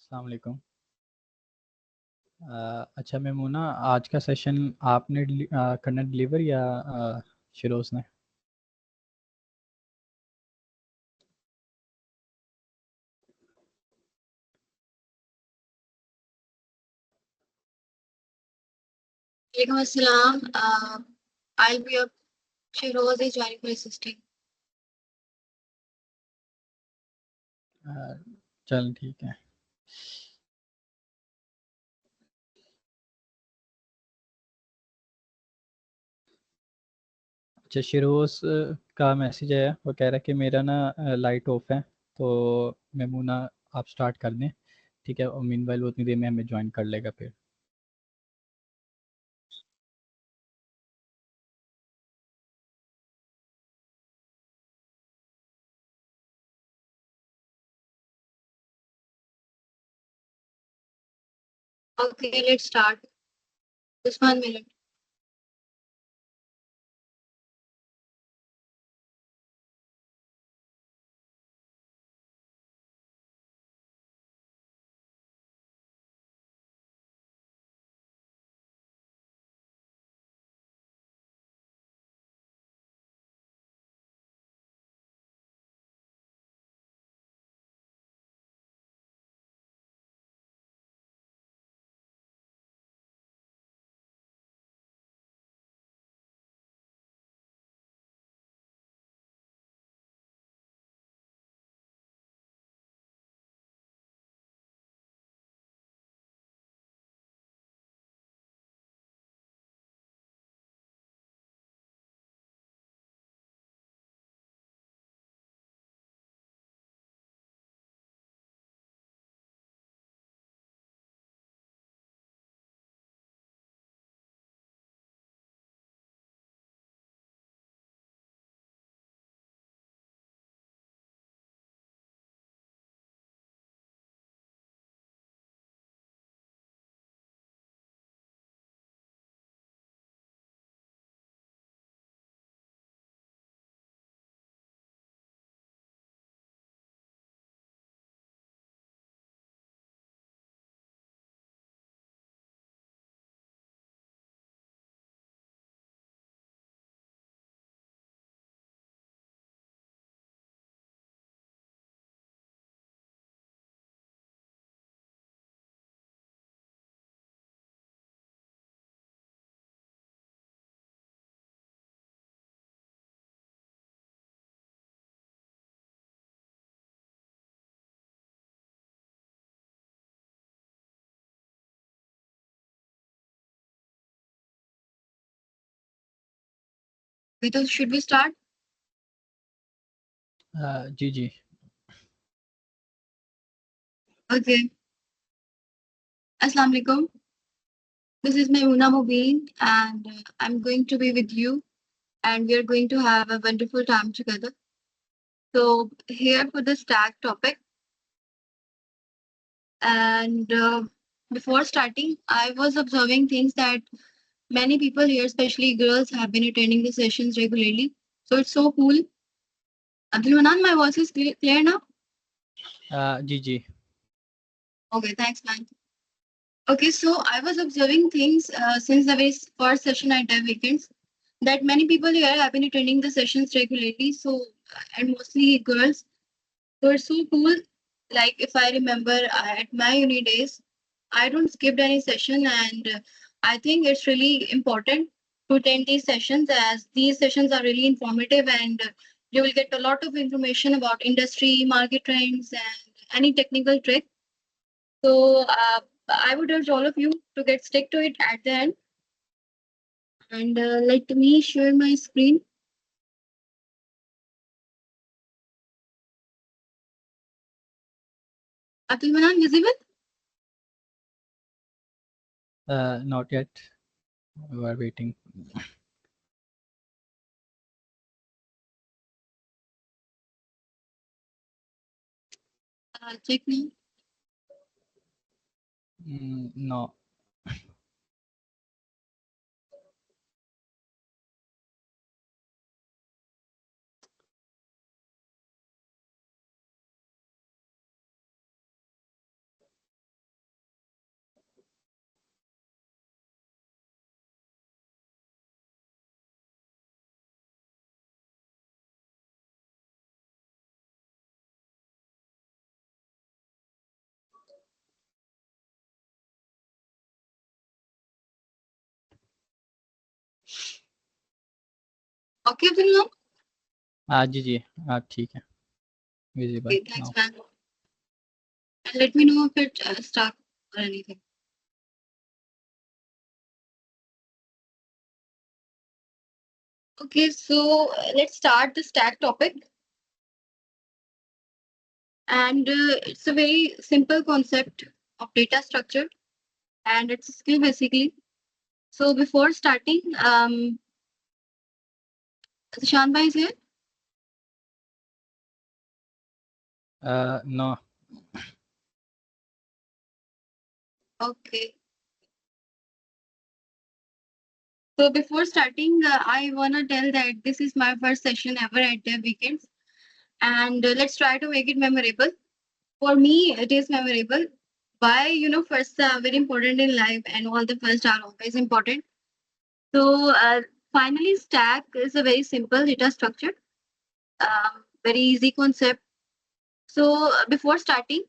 अस्सलाम वालेकुम। अच्छा मेमूना, आज का सेशन आपने करना डिलीवर या शिरोज ने? Alaikum Assalam. I'll be your Shiroz is joining for assisting. चल ठीक है। अच्छा, शिरोज का मैसेज आया, वो कह रहा है कि मेरा ना लाइट ऑफ है, तो मेमूना आप स्टार्ट कर दें, ठीक है, और मीनवाइल वो उतनी देर में हमें ज्वाइन कर लेगा फिर। Okay, let's start. Just 1 minute. So should we start? जी जी। Okay. Assalamu alaikum. This is Maimuna Mubin, and I'm going to be with you, and we are going to have a wonderful time together. So here for the stack topic, and before starting, I was observing things that many people here, especially girls, have been attending the sessions regularly. So it's so cool. Abdul Manan, my voice is clear now? जी जी। Okay, thanks, man. Okay, so I was observing things since the very first session at the weekends that many people here have been attending the sessions regularly. So, and mostly girls. So it's so cool. Like if I remember at my uni days, I don't skip any session, and I think it's really important to attend these sessions as these sessions are really informative, and you will get a lot of information about industry, market trends, and any technical trick. So I would urge all of you to get stick to it at the end. And let me share my screen. Abdul Manan, visible? Not yet, we are waiting. Check now. No. Okay, Abdul Kalam? जी जी ठीक है, visible Okay, thanks, man. And let me know if it stuck or anything. Okay, so let's start the stack topic. And it's a very simple concept of data structure, and it's a skill basically. So before starting, Shan bhai is here. No Okay. So before starting, I wanna tell that this is my first session ever at the weekends, and let's try to make it memorable. For me, it is memorable. Why? First very important in life, and all the first are always important. So finally, stack is a very simple data structure, very easy concept. So before starting,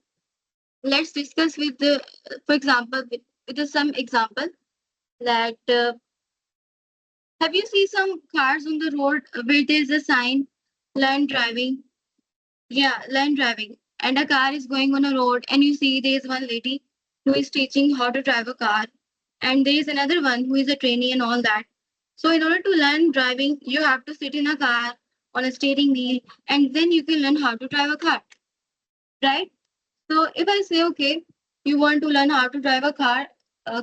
let's discuss with the, for example, with some example that have you seen some cars on the road where there's a sign, learn driving? Yeah, learn driving. And a car is going on a road, and you see there's one lady who is teaching how to drive a car, and there is another one who is a trainee and all that. So, in order to learn driving, you have to sit in a car on a steering wheel, and then you can learn how to drive a car, right? So, if I say, okay, you want to learn how to drive a car,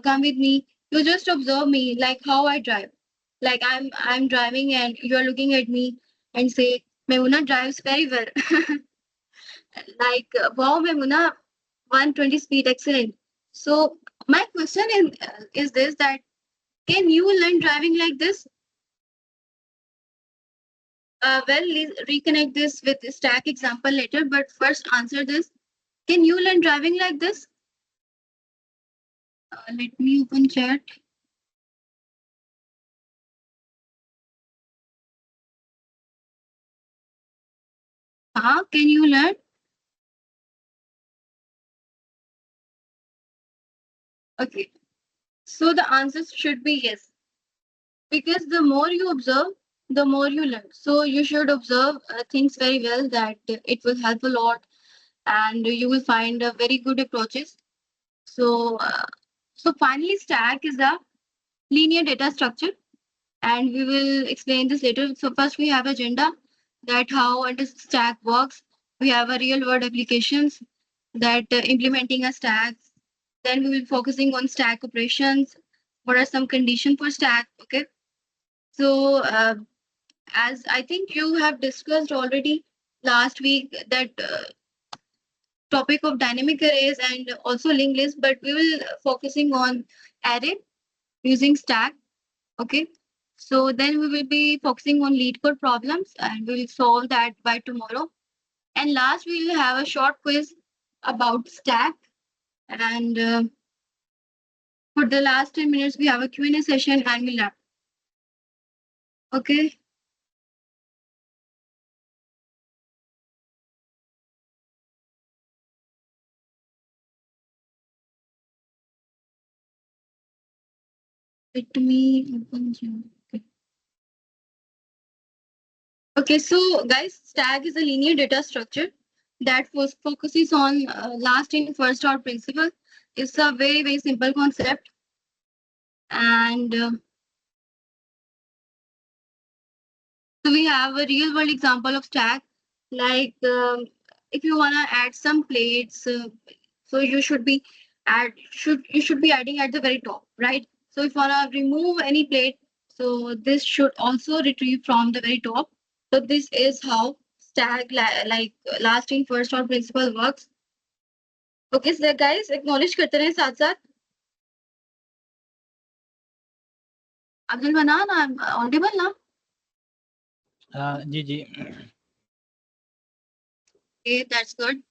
come with me. You just observe me, like how I drive. Like I'm driving, and you are looking at me and say, Memuna drives very well. Like, wow, Memuna, 120 speed, excellent. So my question is this, that can you learn driving like this? Reconnect this with the stack example later, but first answer this. Can you learn driving like this? Let me open chat. Can you learn? Okay. So the answer should be yes. Because the more you observe, the more you learn. So you should observe things very well, that it will help a lot, and you will find very good approaches. So, so finally, stack is a linear data structure, and we will explain this later. So first we have agenda, that how and the stack works. We have a real world applications, that implementing a stack. Then we will focusing on stack operations. What are some conditions for stack? Okay. So as I think you have discussed already last week, that topic of dynamic arrays and also linked list, but we will focusing on array using stack. Okay. So then we will be focusing on lead code problems, and we will solve that by tomorrow. And last, we will have a short quiz about stack. And for the last 10 minutes, we have a Q&A session, and we'll wrap. Okay. Let me open here. Okay. Okay, so guys, stack is a linear data structure that focuses on last in first out principle. It's a very, very simple concept. And so we have a real world example of stack. Like if you want to add some plates, so you should be adding at the very top, right? So if you want to remove any plate, so this should also retrieve from the very top. So this is how stack like last in first out principle works. Okay, so guys, acknowledge करते रहे साथ साथ. अब्दुल मनान, I'm audible now? जी जी Okay, that's good.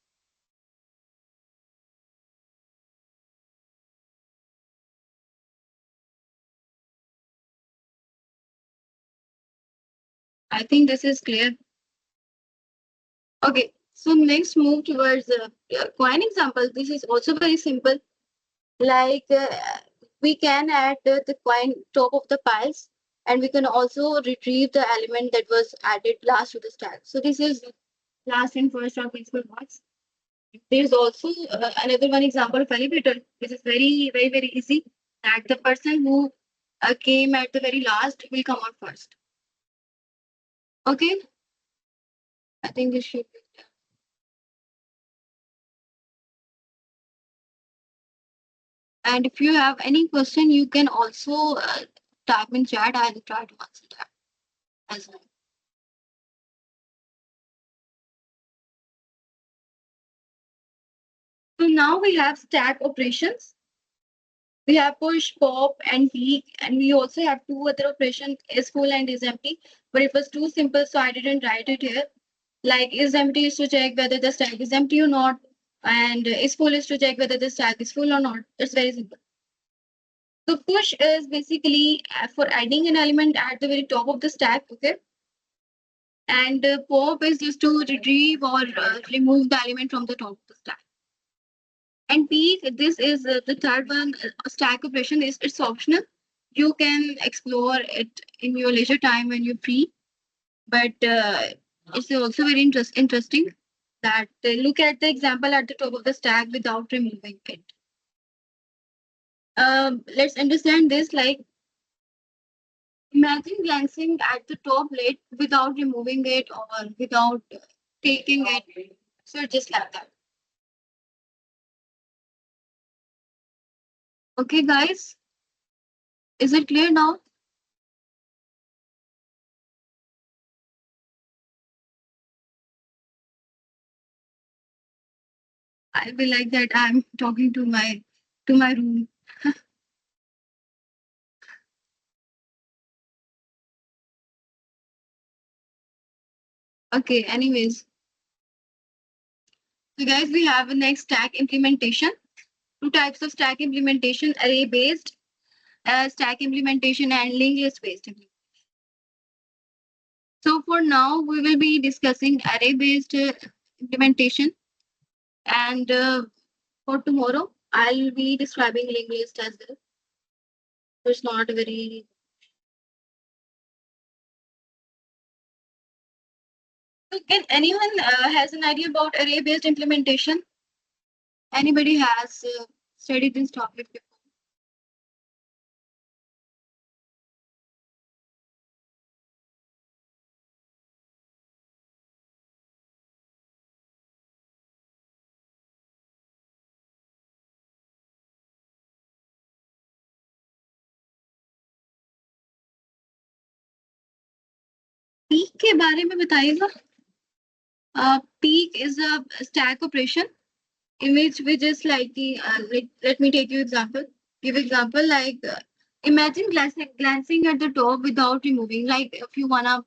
I think this is clear. Okay, so next move towards coin example. This is also very simple. Like we can add the coin top of the piles. and we can also retrieve the element that was added last to the stack. So this is last and first of principal parts. There's also another one example of elevator, which is very easy. That the person who came at the very last will come out first. Okay, I think this should be. And if you have any question, you can also type in chat. I'll try to answer that as well. So now we have stack operations. We have push, pop, and peek, and we also have two other operations: is full and is empty. But it was too simple, so I didn't write it here. Like is empty is to check whether the stack is empty or not, and is full is to check whether the stack is full or not. It's very simple. So push is basically for adding an element at the very top of the stack, okay? And pop is just to retrieve or remove the element from the top of the stack. And peek, this is the third one. Stack operation is it's optional. You can explore it in your leisure time when you're free, but it's also very interesting that look at the example at the top of the stack without removing it. Let's understand this. Like, imagine glancing at the top lid without removing it or without taking it. So just like that. Okay, guys, is it clear now? I will like that I'm talking to my room. Okay, anyways. So guys, we have a next stack implementation. Two types of stack implementation: array based stack implementation and linked list based implementation. So for now, we will be discussing array based implementation, and for tomorrow, I'll be describing linked list as well. So it's not very. So can anyone has an idea about array based implementation? Anybody has studied this topic before? Peak के बारे में बताइएगा. Peak is a stack operation in which we just like the let me take you example. Give example like imagine glancing at the top without removing. Like if you wanna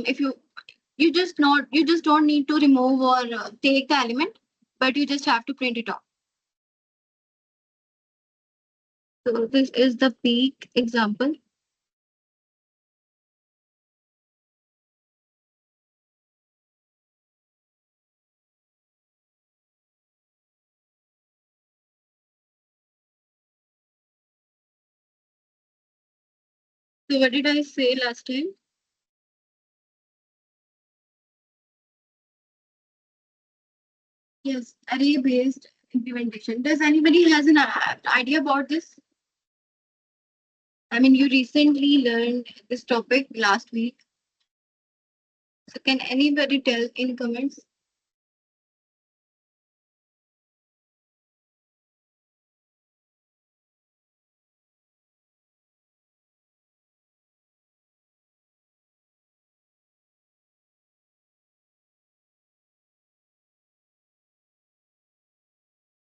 if you just don't need to remove or take the element, but you just have to print it off. So this is the peak example. So what did I say last time? Yes, array based implementation. Does anybody has an idea about this? I mean, you recently learned this topic last week. So can anybody tell in comments?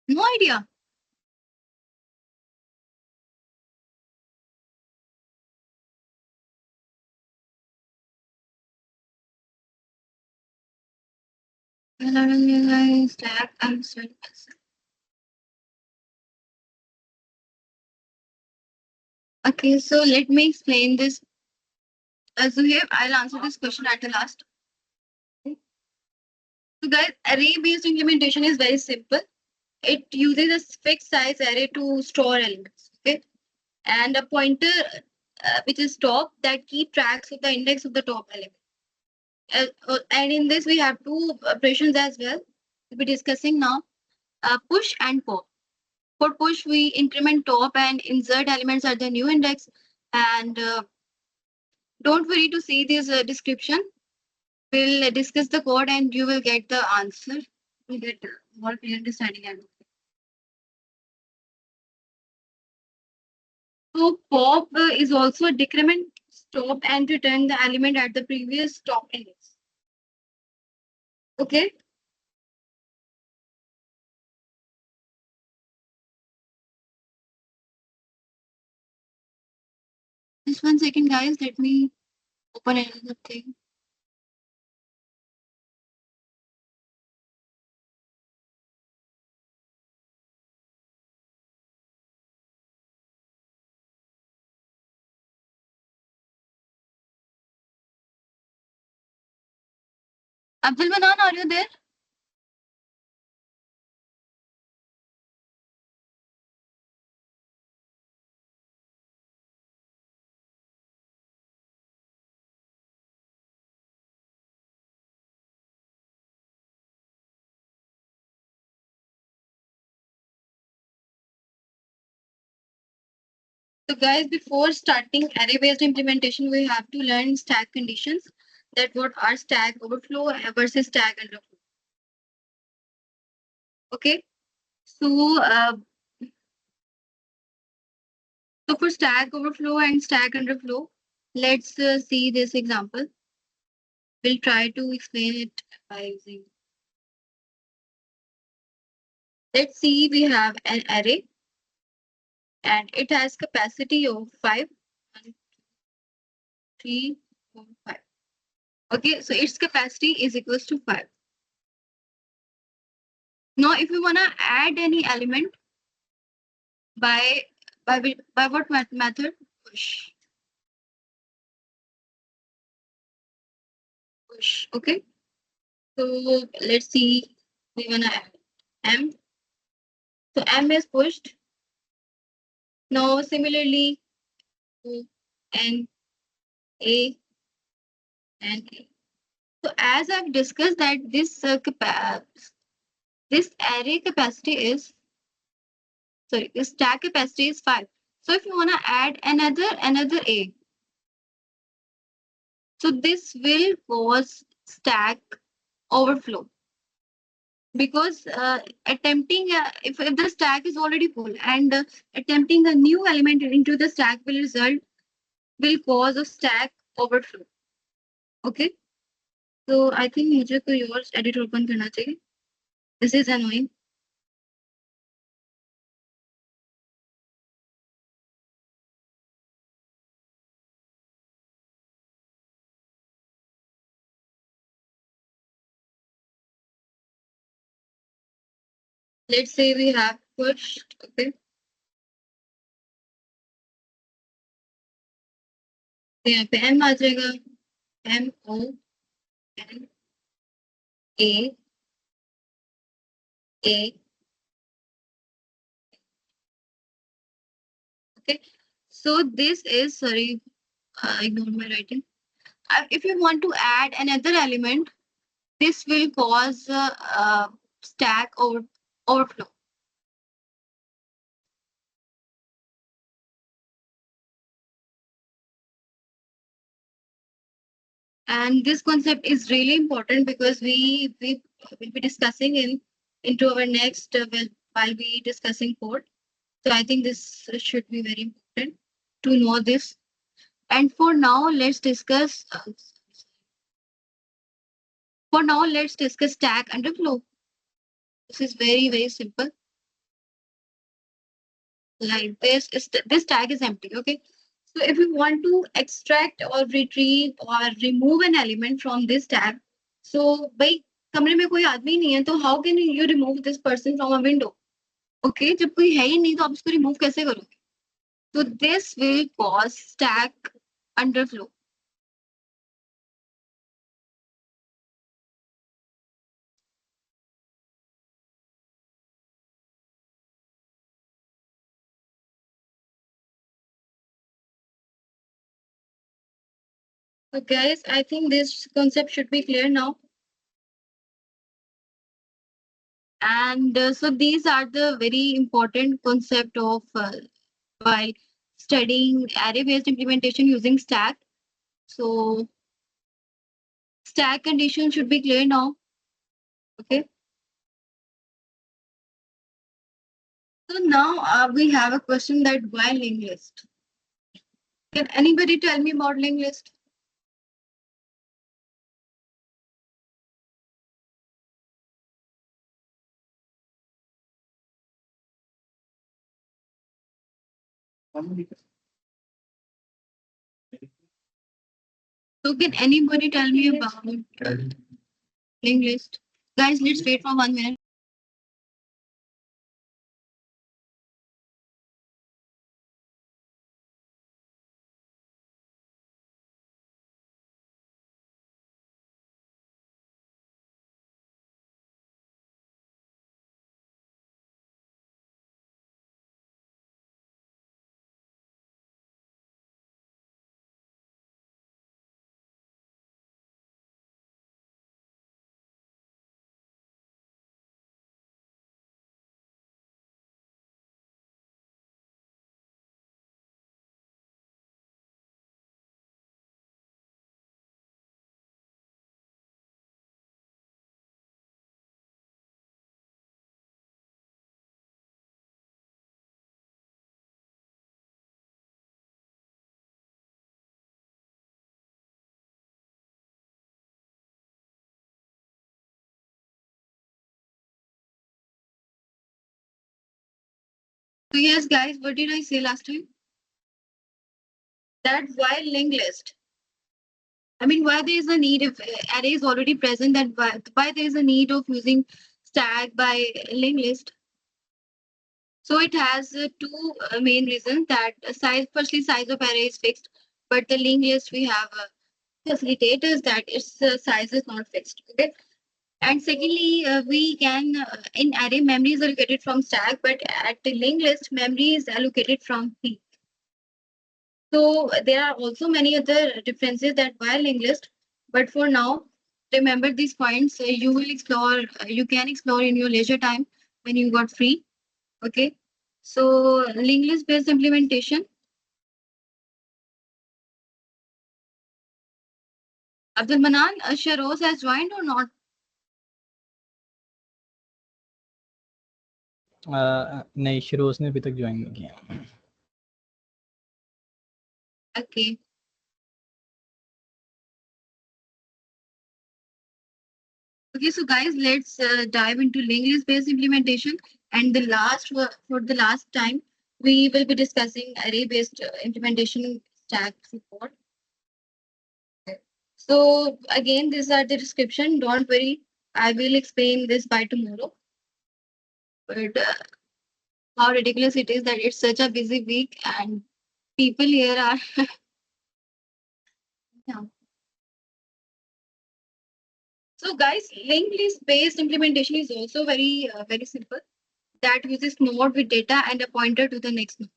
No idea. Stack and service. Okay, so let me explain this. Zuhair, I'll answer this question at the last. So guys, array-based implementation is very simple. It uses a fixed size array to store elements. Okay, and a pointer which is top, that keep tracks of the index of the top element. And in this we have two operations as well. We'll be discussing now, push and pop. For push, we increment top and insert elements at the new index. And don't worry to see this description. We'll discuss the code and you will get the answer. You get more clear understanding. So pop is also a decrement, stop, and return the element at the previous top index. Okay. Just 1 second, guys. Let me open another thing. Abdul Manan, are you there? So guys, before starting array-based implementation, we have to learn stack conditions. That what are stack overflow versus stack underflow. Okay. So, so for stack overflow and stack underflow, let's see this example. We'll try to explain it by using. Let's see, we have an array and it has capacity of 5, 1, 3, 4, 5. Okay, so its capacity is equals to 5. Now, if we want to add any element by what method? Push. Push. Okay. So let's see. We want to add M. So M is pushed. Now, similarly, to N, A, and A. So as I've discussed that this array capacity is, sorry, the stack capacity is 5. So if you want to add another A, so this will cause stack overflow, because attempting if the stack is already full and attempting a new element into the stack will cause a stack overflow. Okay, so I think मुझे कोई और edit open करना चाहिए. This is annoying. Let's say we have pushed. Okay, तो यहाँ पे M आ जाएगा. M-O-N-A. Okay, so this is, sorry, ignore my writing. If you want to add another element, this will cause stack overflow. And this concept is really important because we will be discussing into our next while we discussing code. So I think this should be very important to know this. And for now, let's discuss. For now, let's discuss stack underflow. This is very simple. Like this tag is empty. Okay. So if you want to extract or retrieve or remove an element from this tag, so भाई कमरे में कोई आदमी नहीं है तो how can you remove this person from a window? Okay, जब कोई है ही नहीं तो आप इसको remove कैसे करोगे? So this will cause stack underflow. So guys, I think this concept should be clear now. And so these are the very important concept of while studying array-based implementation using stack. So stack condition should be clear now. Okay. So now we have a question that why linked list? Can anybody tell me about linked list? So can anybody tell me about linked list? Guys, let's wait for 1 minute. So yes, guys, what did I say last time? That why linked list? I mean, why there is a need if array is already present, that why there is a need of using stack by linked list? So it has two main reasons that size, firstly, size of array is fixed, but the linked list we have facilitators that its size is not fixed. Okay. And secondly, we can in array memory is allocated from stack, but at the linked list memory is allocated from heap. So there are also many other differences that why linked list, but for now, remember these points. You will explore. You can explore in your leisure time when you got free. Okay. So linked list based implementation. Abdul Manan, Sharoz has joined or not? नहीं, शिरोज ने अभी तक join नहीं किया. Okay. Okay, so guys, let's dive into linked list based implementation. And the last for the last time, we will be discussing array based implementation stack support. So again, these are the description. Don't worry, I will explain this by tomorrow. But how ridiculous it is that it's such a busy week and people here are. Yeah. So guys, linked list based implementation is also very simple. That uses node with data and a pointer to the next node.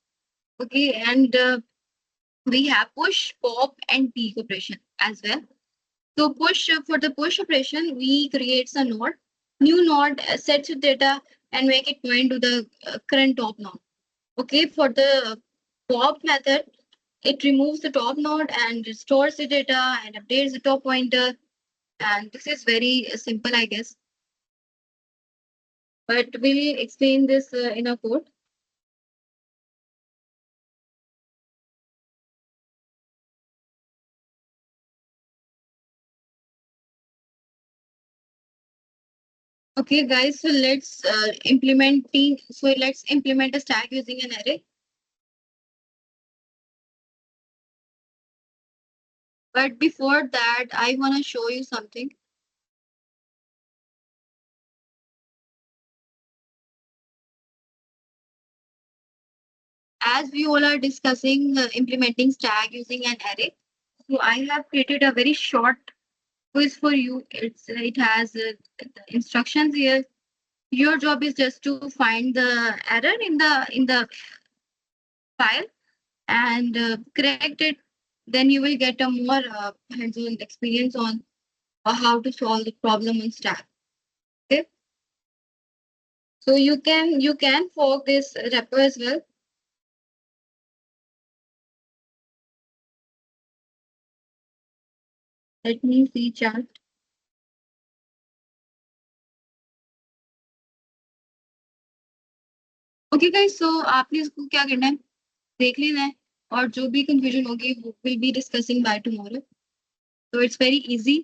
Okay, and we have push, pop, and peek operation as well. So push for the push operation, we creates a node, new node sets its data and make it point to the current top node. Okay, for the pop method, it removes the top node and restores the data and updates the top pointer. And this is very simple, I guess. But we'll explain this in a code. Okay, guys, so let's implement a stack using an array. But before that, I want to show you something. As we all are discussing implementing stack using an array, so I have created a very short quiz for you. It has the instructions here. Your job is just to find the error in the file and correct it then you will get a more hands-on experience on how to solve the problem on stack. Okay, so you can fork this repo as well. Let me see chat. Okay guys, so आपने इसको क्या करना है, देख लेना है, और जो भी कंफ्यूजन होगी वो will be discussing by tomorrow. So it's very easy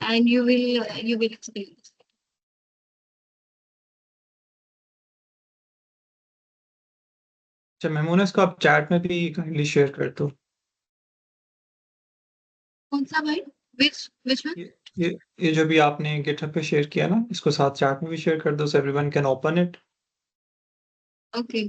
and you will experience. अच्छा मेमोना, इसको आप चैट में भी काइंडली शेयर कर दो. कौन सा भाई? Which one? ये जो भी आपने गिटहब पे शेयर किया ना, इसको साथ चैट में भी शेयर कर दो, so everyone can open it. Okay.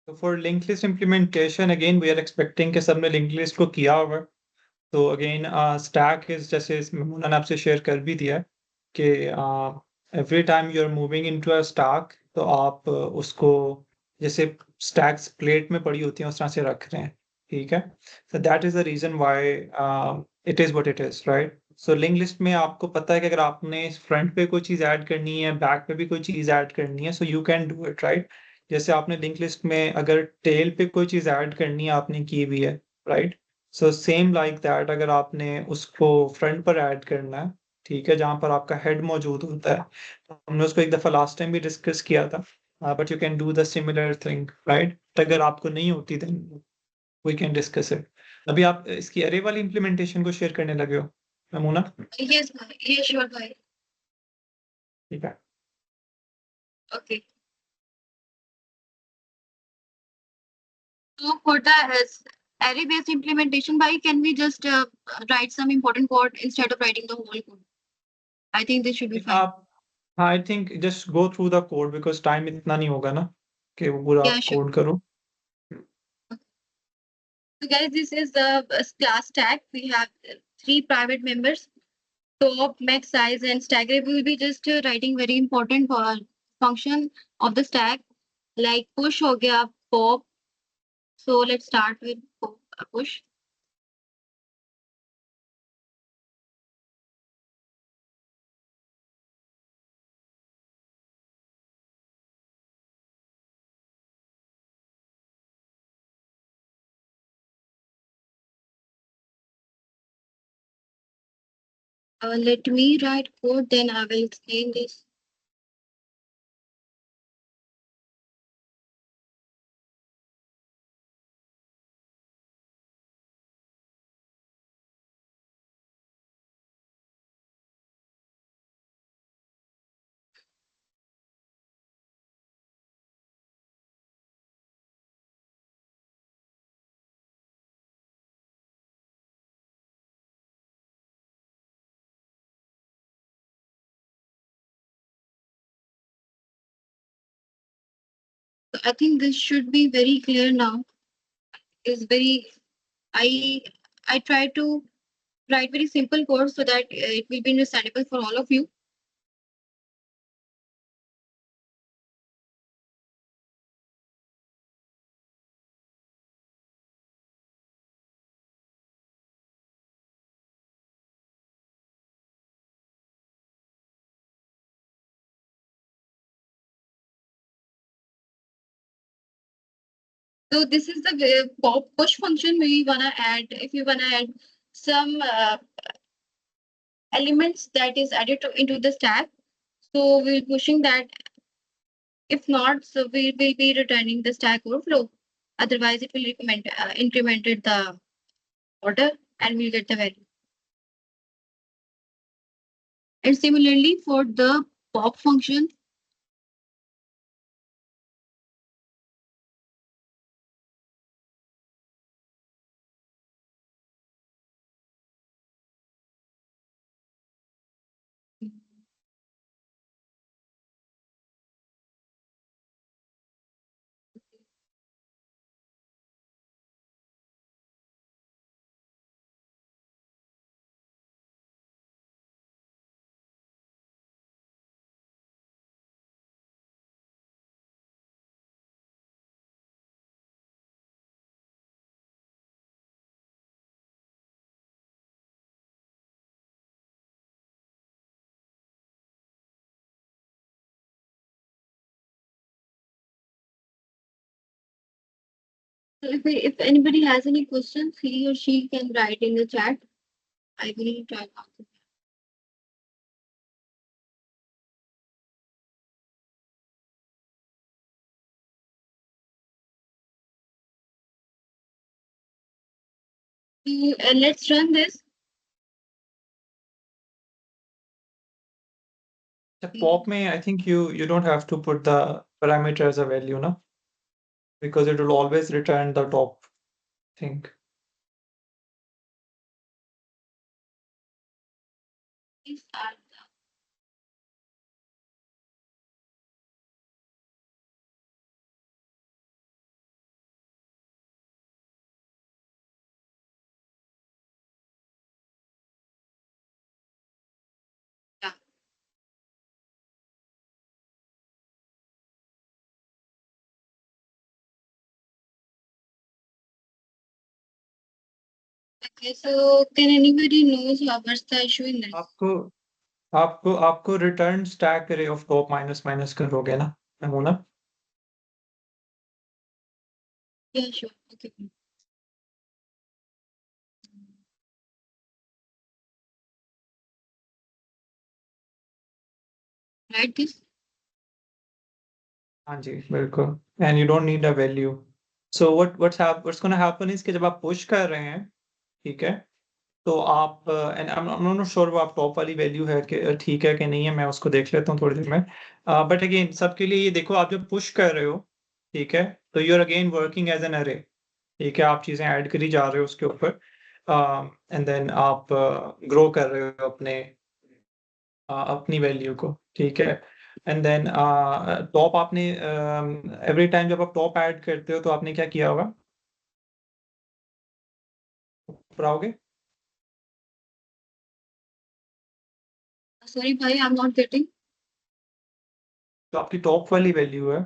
So for linked list implementation, again we are expecting कि सबने linked list को किया होगा. तो again stack is, जैसे मेमोना ने आपसे शेयर कर भी दिया है कि every time you are moving into a stack, तो आप उसको जैसे stacks plate में पड़ी होती हैं उस तरह से रख रहे हैं. ठीक है. So that is the reason why it is what it is, right? So linked list में आपको पता है कि अगर आपने फ्रंट पे कोई चीज ऐड करनी है, बैक पे भी कोई चीज ऐड करनी है, so you can do it, right? जैसे आपने लिंक लिस्ट में अगर टेल पे कोई चीज ऐड करनी है, आपने की भी है, right? So same like that, अगर आपने उसको फ्रंट पर ऐड करना है, ठीक है, जहां पर आपका हेड मौजूद होता है, तो हमने उसको एक दफा लास्ट टाइम भी डिस्कस किया था, but you can do the similar thing, right? अगर आपको नहीं होती then we can discuss it. अभी आप इसकी अरे वाली इम्प्लीमेंटेशन को शेयर करने लगे हो नमूना? Yes, bhai. Yes, sure, bhai. ठीक है. Okay. So for the array-based implementation, bhai, can we just write some important code instead of writing the whole code? I think this should be fine. आप, I think just go through the code, because time इतना नहीं होगा ना कि वो पूरा Yeah, sure. Code करो. So guys, this is the class tag. We have 3 private members. Top, max size, and stack array. We will be just writing very important function of the stack, like push हो गया, pop. So let's start with push. Let me write code, then I will explain this. So I think this should be very clear now. It's very, I I try to write very simple code so that it will be understandable for all of you. So this is the pop push function we wanna add. If you wanna add some elements that is added into the stack, so we'll pushing that. If not, so we will be returning the stack overflow. Otherwise, it will recommend incremented the order and we'll get the value. And similarly for the pop function, If anybody has any questions, he or she can write in the chat. I will try to answer. Let's run this. The pop में I think you don't have to put the parameter as a value, no? Because it will always return the top thing. These are the, yeah. Okay, so can anybody knows what's the issue in this? आपको return stack array of top minus minus करोगे ना नमूना? Yeah, sure. Okay. Write this. हाँ जी बिल्कुल and you don't need a value. So what's gonna happen is कि जब आप push कर रहे हैं, ठीक है, तो आप and I'm not sure वो आप top वाली value है कि ठीक है कि नहीं है, मैं उसको देख लेता हूँ थोड़ी देर में. But again सबके लिए ये देखो, आप जब push कर रहे हो, ठीक है, तो you're again working as an array, ठीक है, आप चीजें ऐड करी जा रहे हो उसके ऊपर and then आप grow कर रहे हो अपनी वैल्यू को, ठीक है. एंड देन टॉप आपने एवरी टाइम जब आप टॉप ऐड करते हो तो आपने क्या किया होगा? ऊपर आओगे? Sorry, bhai, I'm not getting. तो आपकी टॉप वाली वैल्यू है,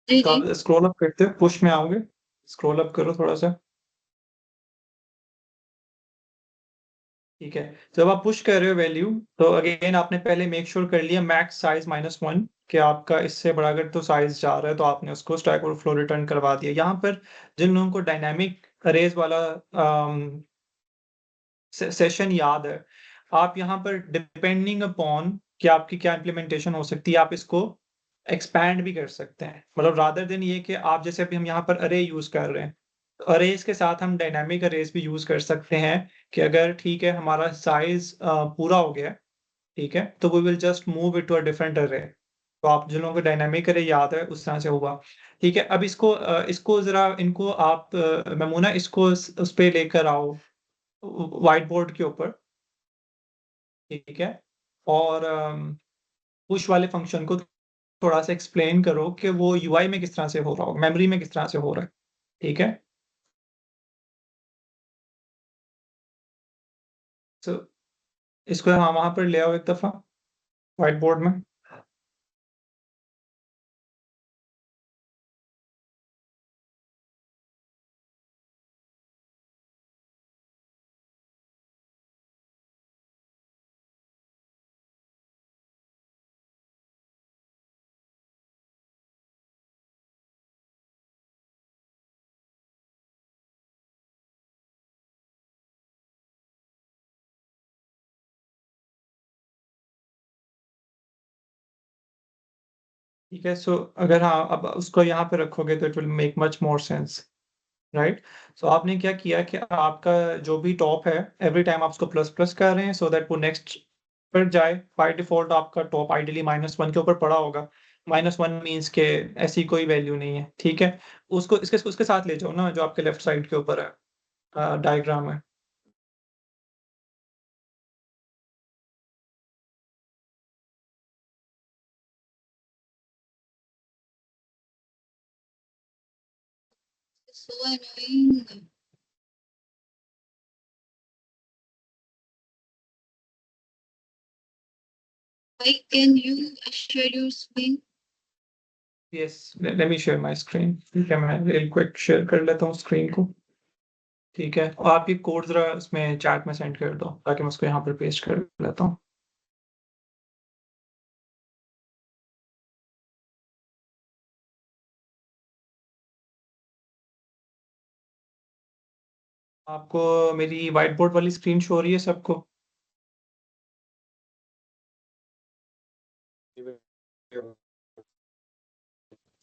जी जी. स्क्रॉल अप करते हो, पुश में आओगे, स्क्रॉल अप करो थोड़ा सा, ठीक है. जब आप पुश कर रहे हो वैल्यू, तो अगेन आपने पहले मेक श्योर कर लिया मैक्स साइज -1 कि आपका इससे बड़ा अगर तो साइज जा रहा है तो आपने उसको स्टैक ओवरफ्लो रिटर्न करवा दिया. यहाँ पर जिन लोगों को डायनामिक अरेज वाला सेशन याद है, आप यहाँ पर डिपेंडिंग अपॉन कि आपकी क्या इम्प्लीमेंटेशन हो सकती है, आप इसको एक्सपैंड भी कर सकते हैं. मतलब रादर देन ये कि आप जैसे अभी हम यहाँ पर अरे यूज कर रहे हैं, तो अरेज के साथ हम डायनामिक अरेज भी यूज कर सकते हैं कि अगर ठीक है हमारा साइज पूरा हो गया, ठीक है, तो we will just move it to a different array. तो आप जिन लोगों को डायनामिक अरे याद है उस तरह से हुआ, ठीक है. अब इसको जरा इनको आप मेमूना इसको उस पे लेकर आओ व्हाइट बोर्ड के ऊपर, ठीक है, और पुश वाले फंक्शन को थोड़ा सा एक्सप्लेन करो कि वो यूआई में किस तरह से हो रहा हो, मेमोरी में किस तरह से हो रहा है, ठीक है. तो इसको हाँ वहां पर ले आओ एक दफा व्हाइट बोर्ड में. ठीक है. सो अगर हाँ अब उसको यहाँ पे रखोगे तो it will make much more sense, right. So आपने क्या किया कि आपका जो भी टॉप है एवरी टाइम आप उसको प्लस प्लस कर रहे हैं सो दैट वो नेक्स्ट पर जाए. बाय डिफॉल्ट आपका टॉप आइडियली -1 के ऊपर पड़ा होगा. -1 मीन्स के ऐसी कोई वैल्यू नहीं है, ठीक है. उसको उसके साथ ले जाओ ना जो आपके लेफ्ट साइड के ऊपर है डायग्राम है. So annoying. Why can you share your screen? Yes let me share my screen. ठीक है, मैं रियल क्विक शेयर कर लेता हूँ स्क्रीन को, ठीक है. और आप ये कोड जरा उसमें चैट में सेंड कर दो ताकि मैं उसको यहाँ पर पेस्ट कर लेता हूँ. आपको मेरी व्हाइट बोर्ड वाली स्क्रीन शो हो रही है सबको?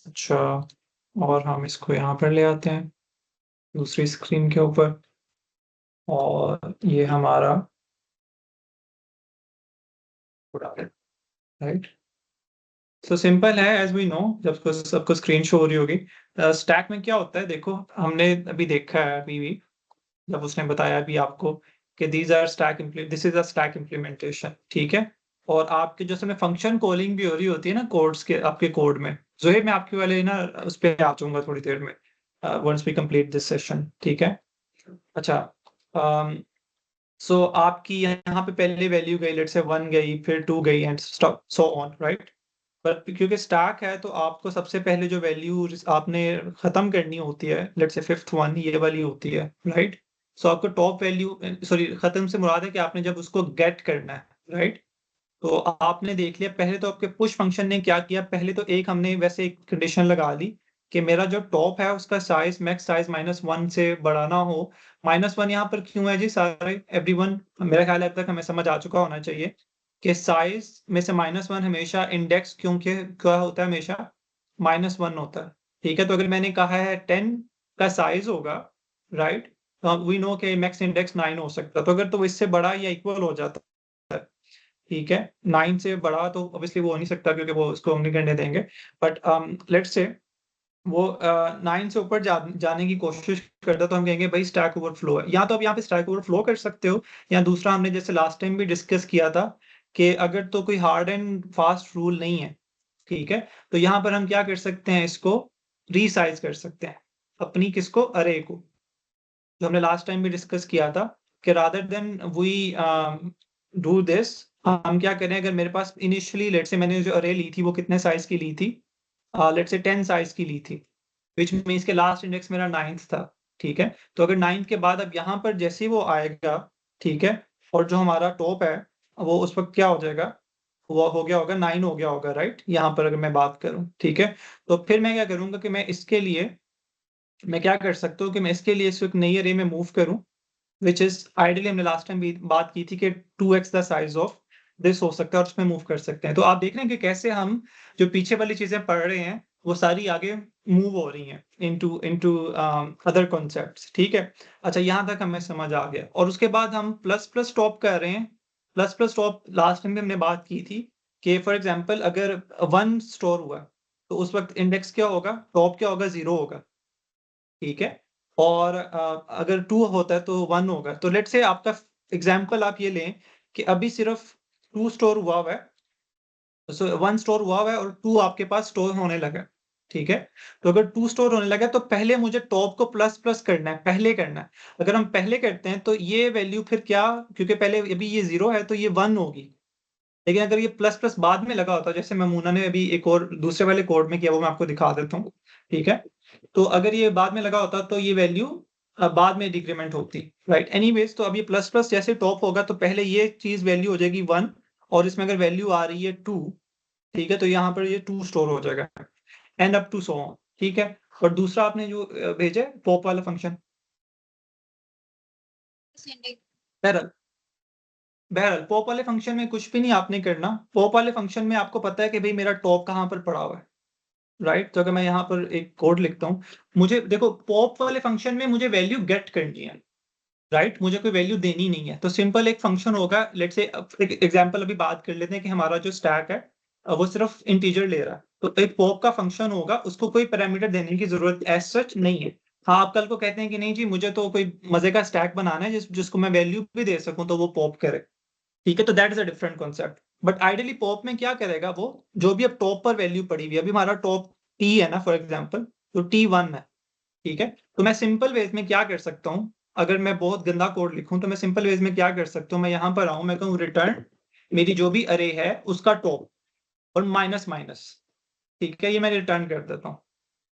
अच्छा, और हम इसको यहाँ पर ले आते हैं दूसरी स्क्रीन के ऊपर, और ये हमारा राइट। सो सिंपल है, एज वी नो, जब सबको स्क्रीन शो हो रही होगी। स्टैक में क्या होता है, देखो हमने अभी देखा है, अभी भी जब उसने बताया अभी आपको कि this is a stack implementation, ठीक है। और आपके जो समय फंक्शन कॉलिंग भी हो रही होती है ना कोड्स के, आपके कोड में, जोहेब मैं आपके वाले ना उस पर आ जाऊंगा थोड़ी देर में, once we complete this session, ठीक है। अच्छा, सो आपकी यहाँ पे पहले वैल्यू गई, लेट्स से 1 गई, फिर 2 गई, एंड सो ऑन, राइट। पर क्योंकि स्टैक है तो आपको सबसे पहले जो वैल्यू आपने खत्म करनी होती है, लेट्स से 5th वन ये वाली होती है, राइट। सो आपको टॉप वैल्यू, सॉरी, खत्म से मुराद है कि आपने जब उसको गेट करना है, राइट। तो आपने देख लिया, पहले तो आपके पुश फंक्शन ने क्या किया, पहले तो एक हमने वैसे एक कंडीशन लगा ली कि मेरा जो टॉप है उसका साइज, मैक्स साइज -1 से बड़ा ना हो। -1 यहाँ पर क्यों है जी, सारे एवरीवन, मेरा ख्याल है अब तक हमें समझ आ चुका होना चाहिए कि साइज में से -1 हमेशा इंडेक्स, क्योंकि क्या होता है, हमेशा -1 होता है, ठीक है। तो अगर मैंने कहा है 10 का साइज होगा, राइट, तो वी नो के मैक्स इंडेक्स 9 हो सकता है, तो अगर तो इससे बड़ा या इक्वल हो जाता है, ठीक है। 9 से बड़ा तो ऑब्वियसली वो हो नहीं सकता, क्योंकि वो उसको हम नहीं करने देंगे। बट लेट्स से वो 9 से ऊपर जाने की कोशिश करता, तो हम कहेंगे भाई स्टैक ओवरफ्लो है। या तो आप यहाँ पे स्टैक ओवरफ्लो कर सकते हो, या दूसरा हमने जैसे लास्ट टाइम भी डिस्कस किया था कि अगर तो कोई हार्ड एंड फास्ट रूल नहीं है, ठीक है, तो यहाँ पर हम क्या कर सकते हैं, इसको रीसाइज कर सकते हैं, अपनी किसको, अरे को, जो हमने लास्ट टाइम भी डिस्कस किया था कि rather than we do this, हम क्या करें, अगर मेरे पास इनिशियली लेट से मैंने जो अरे ली थी वो कितने साइज की ली थी, लेट से 10 साइज की ली थी, विच मीन्स के लास्ट इंडेक्स मेरा 9th था, ठीक है। तो अगर 9th के बाद अब यहाँ पर जैसे ही वो आएगा, ठीक है, और जो हमारा टॉप है वो उस वक्त क्या हो जाएगा, वो हो गया होगा 9 हो गया होगा, राइट, यहाँ पर अगर मैं बात करूं, ठीक है। तो फिर मैं क्या करूंगा कि मैं क्या कर सकता हूँ कि मैं इसके लिए इसको एक नई अरे में मूव करूं, विच इज आइडियली, हमने लास्ट टाइम भी बात की थी कि 2x the size of this हो सकता है, और उसमें मूव कर सकते हैं। तो आप देख रहे हैं कि कैसे हम जो पीछे वाली चीजें पढ़ रहे हैं वो सारी आगे मूव हो रही हैं इनटू इनटू अदर कॉन्सेप्ट्स, ठीक है। अच्छा, यहाँ तक हमें समझ आ गया, और उसके बाद हम प्लस प्लस टॉप कर रहे हैं। Plus plus top last time भी हमने बात की थी कि फॉर एग्जाम्पल अगर 1 स्टोर हुआ तो उस वक्त इंडेक्स क्या होगा, टॉप क्या होगा, 0 होगा, ठीक है। और अगर 2 होता है तो 1 होगा। तो लेट्स से आपका एग्जाम्पल आप ये लें कि अभी सिर्फ 2 स्टोर हुआ हुआ है, सो 1 स्टोर हुआ हुआ है और 2 आपके पास स्टोर होने लगा है, ठीक है। तो अगर 2 स्टोर होने लगा तो पहले मुझे टॉप को प्लस प्लस करना है, पहले करना है। अगर हम पहले करते हैं तो ये वैल्यू फिर क्या, क्योंकि पहले अभी ये 0 है तो ये 1 होगी, लेकिन अगर ये प्लस प्लस बाद में लगा होता, जैसे ममूना ने अभी एक और दूसरे वाले कोड में किया, वो मैं आपको दिखा देता हूँ, ठीक है। तो अगर ये बाद में लगा होता तो ये वैल्यू बाद में डिक्रीमेंट होती, राइट। एनीवेज, तो अब ये प्लस प्लस जैसे टॉप होगा तो पहले ये चीज वैल्यू हो जाएगी 1, और इसमें अगर वैल्यू आ रही है 2, ठीक है, तो यहाँ पर ये 2 स्टोर हो जाएगा, and up to so on, ठीक है। और दूसरा आपने जो भेजा है पॉप वाला फंक्शन, बहरहाल बहरहाल पॉप वाले फंक्शन में कुछ भी नहीं आपने करना। पॉप वाले फंक्शन में आपको पता है कि भाई मेरा टॉप कहाँ पर पड़ा हुआ है, राइट। तो अगर मैं यहाँ पर एक कोड लिखता हूँ, मुझे देखो पॉप वाले फंक्शन में मुझे वैल्यू गेट करनी है, राइट, मुझे कोई वैल्यू देनी नहीं है। तो सिंपल एक फंक्शन होगा, लेट्स से एक एग्जांपल अभी बात कर लेते हैं कि हमारा जो स्टैक है वो सिर्फ इंटीजर ले रहा है, तो एक पॉप का फंक्शन होगा, उसको कोई पैरामीटर देने की जरूरत एज सच नहीं है। हाँ, आप कल को कहते हैं कि नहीं जी मुझे तो कोई मजे का स्टैक बनाना है जिसको मैं वैल्यू भी दे सकूं, तो वो पॉप करे, ठीक है। तो that is a different concept. But ideally pop में क्या करेगा, वो जो भी अब टॉप पर वैल्यू पड़ी हुई है, अभी हमारा टॉप टी है ना फॉर एग्जाम्पल, तो T1 है, ठीक है। तो मैं सिंपल वेज में क्या कर सकता हूँ, अगर मैं बहुत गंदा कोड लिखूं तो मैं सिंपल वेज में क्या कर सकता हूँ, मैं यहाँ पर आऊं, मैं कहूँ रिटर्न मेरी जो भी अरे है उसका टॉप और माइनस माइनस, ठीक है, ये मैं रिटर्न कर देता हूँ।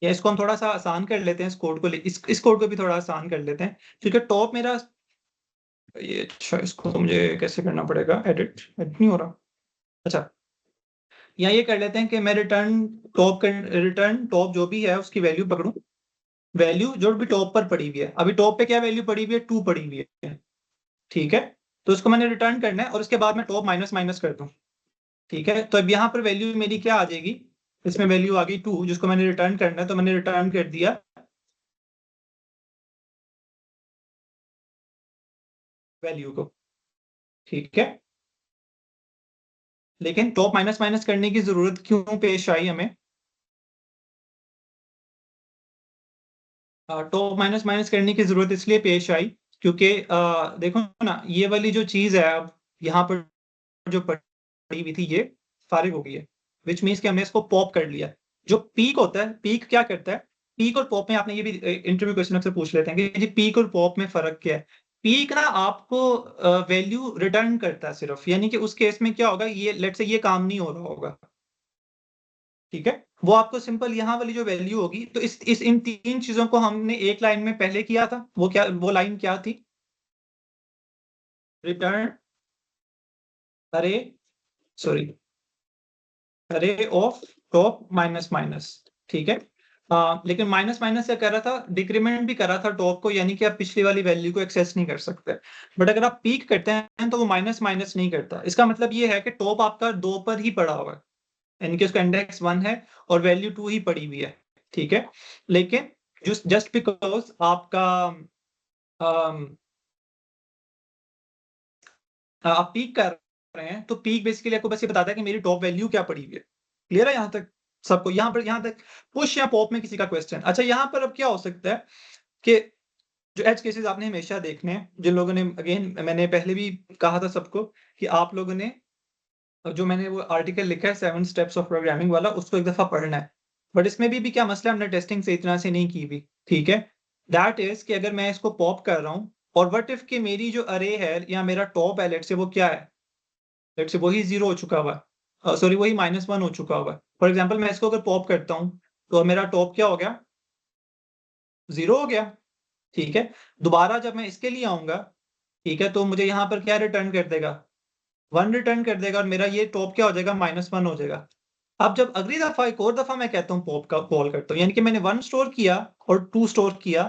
या इसको हम थोड़ा सा आसान कर लेते हैं, इस कोड को इस कोड को भी थोड़ा आसान कर लेते हैं, क्योंकि टॉप मेरा ये, अच्छा इसको तो मुझे कैसे करना पड़ेगा, एडिट एडिट नहीं हो रहा। अच्छा, या ये कर लेते हैं कि मैं रिटर्न टॉप जो भी है उसकी वैल्यू पकड़ूं, वैल्यू जो भी टॉप पर पड़ी हुई है, अभी टॉप पे क्या वैल्यू पड़ी हुई है, 2 पड़ी हुई है, ठीक है। तो उसको मैंने रिटर्न करना है और उसके बाद मैं टॉप माइनस माइनस कर दूं, ठीक है। तो अब यहाँ पर वैल्यू मेरी क्या आ जाएगी, इसमें वैल्यू आ गई 2, जिसको मैंने रिटर्न करना है, तो मैंने रिटर्न कर दिया वैल्यू को, ठीक है। लेकिन टॉप माइनस माइनस करने की जरूरत क्यों पेश आई हमें, टॉप माइनस माइनस करने की जरूरत इसलिए पेश आई क्योंकि देखो ना, ये वाली जो चीज है अब यहाँ पर जो पड़ी हुई थी ये फारिग हो गई है, विच मीन्स कि हमने इसको पॉप कर लिया। जो पीक होता है, पीक क्या करता है, पीक और पॉप में आपने ये भी इंटरव्यू क्वेश्चन अक्सर पूछ लेते हैं कि जी पीक और पॉप में फर्क क्या है। पीक ना आपको वैल्यू रिटर्न करता है सिर्फ, यानी कि उस केस में क्या होगा, ये लेट से ये काम नहीं हो रहा होगा, ठीक है। वो आपको सिंपल यहाँ वाली जो वैल्यू होगी, तो इस इन 3 चीजों को हमने एक लाइन में पहले किया था, वो क्या, वो लाइन क्या थी, रिटर्न अरे सॉरी अरे ऑफ टॉप माइनस माइनस, ठीक है। लेकिन माइनस माइनस क्या कर रहा था, डिक्रीमेंट भी कर रहा था टॉप को, यानी कि आप पिछली वाली वैल्यू को एक्सेस नहीं कर सकते। बट अगर आप पीक करते हैं तो वो माइनस माइनस नहीं करता। इसका मतलब ये है कि टॉप आपका 2 पर ही पड़ा हुआ है, यानी कि उसका इंडेक्स 1 है और वैल्यू 2 ही पड़ी हुई है, ठीक है। लेकिन जस्ट बिकॉज आपका आप पीक कर रहे हैं, तो पीक बेसिकली आपको बस ये बताता है कि मेरी टॉप वैल्यू क्या पड़ी हुई है। क्लियर है यहाँ तक सबको, यहाँ तक पुश या पॉप में किसी का क्वेश्चन। अच्छा, यहाँ पर अब क्या हो सकता है कि जो एज केसेस आपने हमेशा देखने हैं, जिन लोगों ने, अगेन मैंने पहले भी कहा था सबको कि आप लोगों ने जो मैंने वो आर्टिकल लिखा है 7 स्टेप्स ऑफ प्रोग्रामिंग वाला, उसको एक दफा पढ़ना है। बट इसमें भी क्या मसला, हमने टेस्टिंग से इतना से नहीं की भी, ठीक है। दैट इज कि अगर मैं इसको पॉप कर रहा हूँ और व्हाट इफ कि मेरी जो अरे है या मेरा टॉप है, लेट से वो क्या है, लेट से वही 0 हो चुका हुआ है, सॉरी वही -1 हो चुका हुआ है। फॉर एग्जाम्पल मैं इसको अगर पॉप करता हूँ तो मेरा टॉप क्या हो गया, 0 हो गया, ठीक है। दोबारा जब मैं इसके लिए आऊंगा, ठीक है, तो मुझे यहाँ पर क्या रिटर्न कर देगा, 1 रिटर्न कर देगा और मेरा ये टॉप क्या हो जाएगा, -1 हो जाएगा। अब जब अगली दफा एक और दफा मैं कहता हूँ पॉप का कॉल करता हूँ, यानी कि मैंने 1 स्टोर किया और 2 स्टोर किया,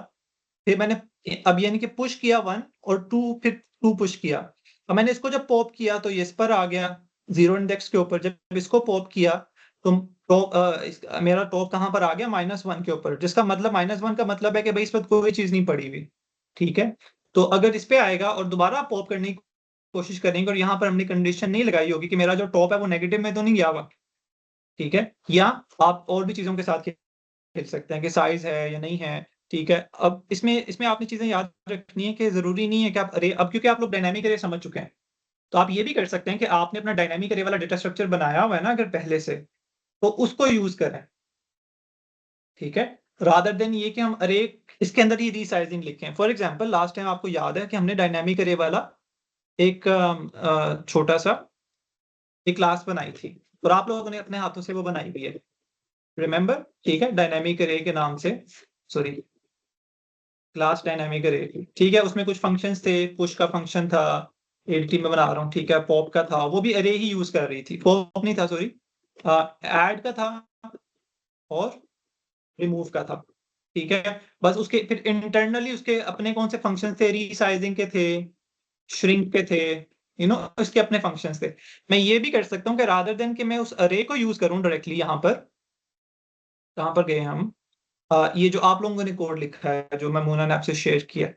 फिर मैंने अब यानी कि पुश किया 1 और 2, फिर 2 पुश किया। अब मैंने इसको जब पॉप किया तो ये इस पर आ गया 0 इंडेक्स के ऊपर। जब इसको पॉप किया तो टॉप मेरा टॉप कहाँ पर आ गया, -1 के ऊपर, जिसका मतलब -1 का मतलब है कि भाई इस पर कोई चीज नहीं पड़ी हुई, ठीक है। तो अगर इस पे आएगा और दोबारा पॉप करने की कोशिश करेंगे और यहाँ पर हमने कंडीशन नहीं लगाई होगी कि मेरा जो टॉप है वो नेगेटिव में तो नहीं गया हुआ, ठीक है। या आप और भी चीजों के साथ खेल सकते हैं कि साइज है या नहीं है, ठीक है। अब इसमें इसमें आपने चीजें याद रखनी है कि जरूरी नहीं है कि आप अरे, अब क्योंकि आप लोग डायनामिक अरे समझ चुके हैं, तो आप ये भी कर सकते हैं कि आपने अपना डायनामिक अरे वाला डेटा स्ट्रक्चर बनाया हुआ है ना अगर पहले से, तो उसको यूज करें, ठीक है। रादर देन ये कि हम अरे इसके अंदर ही रीसाइजिंग लिखें। फॉर एग्जाम्पल लास्ट टाइम आपको याद है कि हमने डायनामिक अरे वाला एक छोटा सा एक क्लास बनाई थी और आप लोगों ने अपने हाथों से वो बनाई हुई है, रिमेंबर, ठीक है। डायनामिक अरे के नाम से, सॉरी क्लास डायनामिक अरे, ठीक है। उसमें कुछ फंक्शंस थे, पुश का फंक्शन था, एलटी में बना रहा हूँ, ठीक है। पॉप का था, वो भी अरे ही यूज कर रही थी, पॉप नहीं था सॉरी, ऐड का था और रिमूव का था, ठीक है। बस उसके फिर इंटरनली उसके अपने कौन से फंक्शन थे, रीसाइजिंग के थे, श्रिंक के थे, इसके अपने फंक्शंस थे। मैं ये भी कर सकता हूँ कि रादर देन कि मैं उस अरे को यूज करूँ डायरेक्टली, यहाँ पर कहाँ पर गए हम, ये जो आप लोगों ने कोड लिखा है जो ममूना ने आपसे शेयर किया,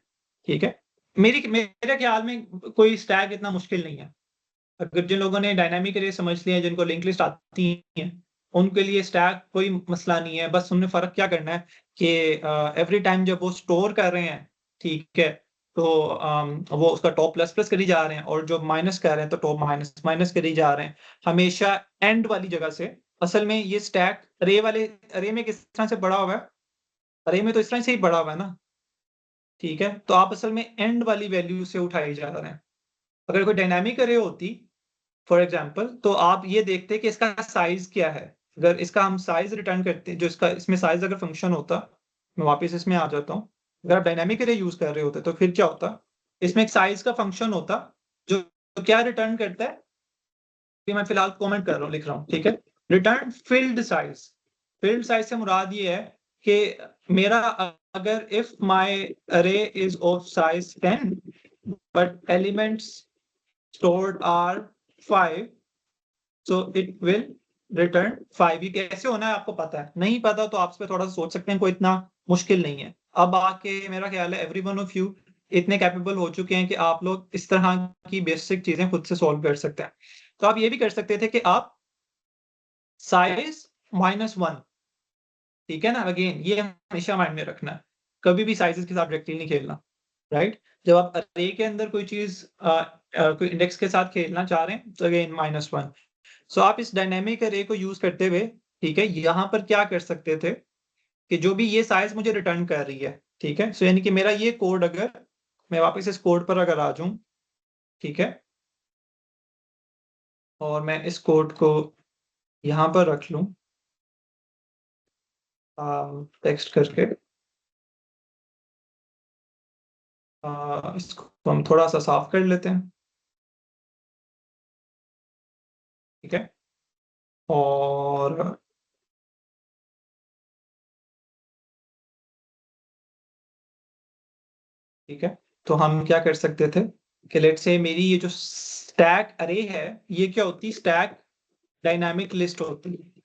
ठीक है। मेरे ख्याल में कोई स्टैक इतना मुश्किल नहीं है। अगर जिन लोगों ने डायनामिक अरे समझ लिया है, जिनको लिंक लिस्ट आती है, उनके लिए स्टैक कोई मसला नहीं है। बस उन्हें फर्क क्या करना है कि एवरी टाइम जब वो स्टोर कर रहे हैं, ठीक है, तो वो उसका टॉप प्लस प्लस करी जा रहे हैं और जो माइनस कर रहे हैं तो टॉप माइनस माइनस करी जा रहे हैं, हमेशा एंड वाली जगह से। असल में ये स्टैक अरे में किस तरह से बड़ा हुआ है, अरे में तो इस तरह से ही बड़ा हुआ है ना, ठीक है। तो आप असल में एंड वाली वैल्यू से उठाई जा रहे हैं। अगर कोई डायनामिक अरे होती फॉर एग्जाम्पल, तो आप ये देखते कि इसका साइज क्या है। अगर इसका हम साइज रिटर्न करते, जो इसका इसमें साइज अगर फंक्शन होता, मैं वापस इसमें आ जाता हूँ। अगर आप डायनामिक अरे यूज कर रहे होते तो फिर क्या होता, इसमें एक साइज का फंक्शन होता जो जो क्या रिटर्न करता है, कि मैं फिलहाल कमेंट कर रहा हूँ, लिख रहा हूँ, ठीक है। Return field size. Field size से मुराद ये है कि मेरा अगर if my array is of size 10 but elements stored are 5 so it will return 5। ये कैसे होना है आपको पता है? नहीं पता तो आप इस पे थोड़ा सा सोच सकते हैं, कोई इतना मुश्किल नहीं है। अब आके मेरा ख्याल है एवरी वन ऑफ यू इतने कैपेबल हो चुके हैं कि आप लोग इस तरह की बेसिक चीजें खुद से सॉल्व कर सकते हैं। तो आप ये भी कर सकते थे कि आप साइज -1, ठीक है ना, अगेन ये हमेशा माइंड में रखना है, कभी भी साइजेस के साथ डायरेक्टली नहीं खेलना, राइट? जब आप अरे के अंदर कोई चीज कोई इंडेक्स के साथ खेलना चाह रहे हैं तो अगेन -1। सो आप इस डायनेमिक अरे को यूज करते हुए, ठीक है, यहाँ पर क्या कर सकते थे कि जो भी ये साइज मुझे रिटर्न कर रही है, ठीक है, सो यानी कि मेरा ये कोड, अगर मैं वापस इस कोड पर अगर आ जाऊं, ठीक है, और मैं इस कोड को यहाँ पर रख लूं टेक्स्ट करके, इसको हम थोड़ा सा साफ कर लेते हैं, ठीक है, और ठीक है, तो हम क्या कर सकते थे कि लेट से मेरी ये जो स्टैक अरे है ये क्या होती है, स्टैक डायनामिक लिस्ट होती है,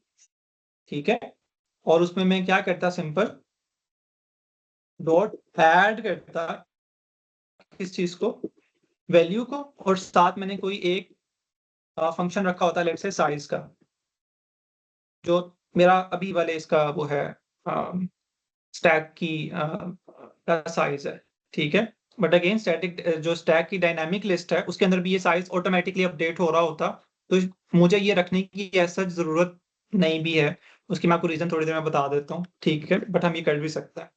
ठीक है, और उसमें मैं क्या करता, सिंपल डॉट ऐड करता किस चीज को, वैल्यू को, और साथ मैंने कोई एक फंक्शन रखा होता है लेट से साइज का, जो मेरा अभी वाले इसका वो है स्टैक की का साइज है, ठीक है, बट अगेन स्टैटिक जो स्टैक की डायनामिक लिस्ट है उसके अंदर भी ये साइज ऑटोमेटिकली अपडेट हो रहा होता, तो मुझे ये रखने की ऐसा जरूरत नहीं भी है, उसकी मैं आपको रीजन थोड़ी देर में बता देता हूँ, ठीक है, बट हम ये कर भी सकते हैं।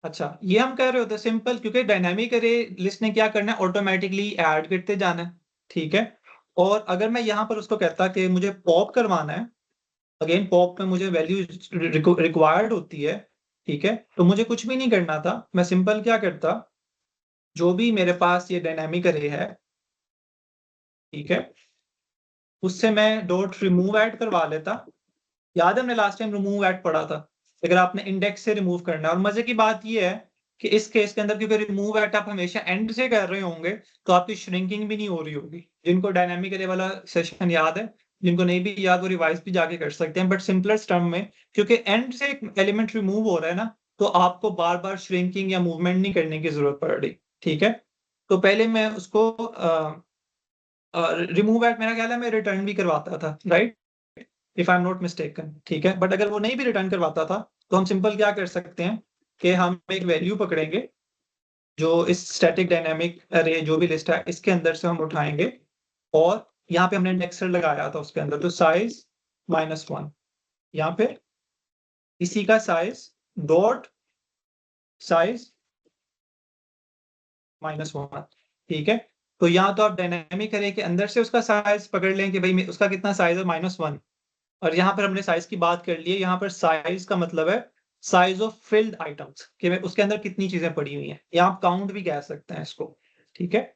अच्छा, ये हम कह रहे होते हैं सिंपल, क्योंकि डायनामिक अरे लिस्ट ने क्या करना है, ऑटोमेटिकली ऐड करते जाना है, ठीक है, और अगर मैं यहाँ पर उसको कहता कि मुझे पॉप करवाना है, अगेन पॉप में मुझे वैल्यू रिक्वायर्ड होती है, ठीक है, तो मुझे कुछ भी नहीं करना था, मैं सिंपल क्या करता, जो भी मेरे पास ये डायनामिक अरे है, ठीक है, उससे मैं डॉट रिमूव ऐड करवा लेता। याद है हमने लास्ट टाइम रिमूव ऐड पढ़ा था, अगर आपने इंडेक्स से रिमूव करना है, और मजे की बात ये है कि इस केस के अंदर क्योंकि रिमूव ऐड आप हमेशा एंड से कर रहे होंगे तो आपकी श्रिंकिंग भी नहीं हो रही होगी। जिनको डायनामिक अरे वाला सेशन याद है, जिनको नहीं भी याद वो रिवाइज भी जाके कर सकते हैं, बट सिंपलेस्ट टर्म में क्योंकि एंड से एक एलिमेंट रिमूव हो रहा है ना, तो आपको बार बार श्रिंकिंग या मूवमेंट नहीं करने की जरूरत पड़ रही, ठीक है, तो पहले मैं उसको रिमूव एट मेरा ख्याल है मैं रिटर्न भी करवाता था, right, if I am not mistaken, ठीक है, बट अगर वो नहीं भी रिटर्न करवाता था तो हम सिंपल क्या कर सकते हैं कि हम एक वैल्यू पकड़ेंगे जो इस स्टैटिक डायनामिक अरे जो भी लिस्ट है इसके अंदर से हम उठाएंगे, और यहाँ पे हमने इंडेक्सर लगाया था उसके अंदर, तो साइज -1, यहाँ पे इसी का साइज डॉट साइज -1, ठीक है, तो यहाँ तो आप डायनामिक अरे के अंदर से उसका साइज पकड़ लें कि भाई उसका कितना साइज है, -1, और यहाँ पर हमने साइज की बात कर ली है, यहाँ पर साइज का मतलब है साइज ऑफ फिल्ड आइटम्स, कि उसके अंदर कितनी चीजें पड़ी हुई हैं, या आप काउंट भी कह सकते हैं इसको, ठीक है,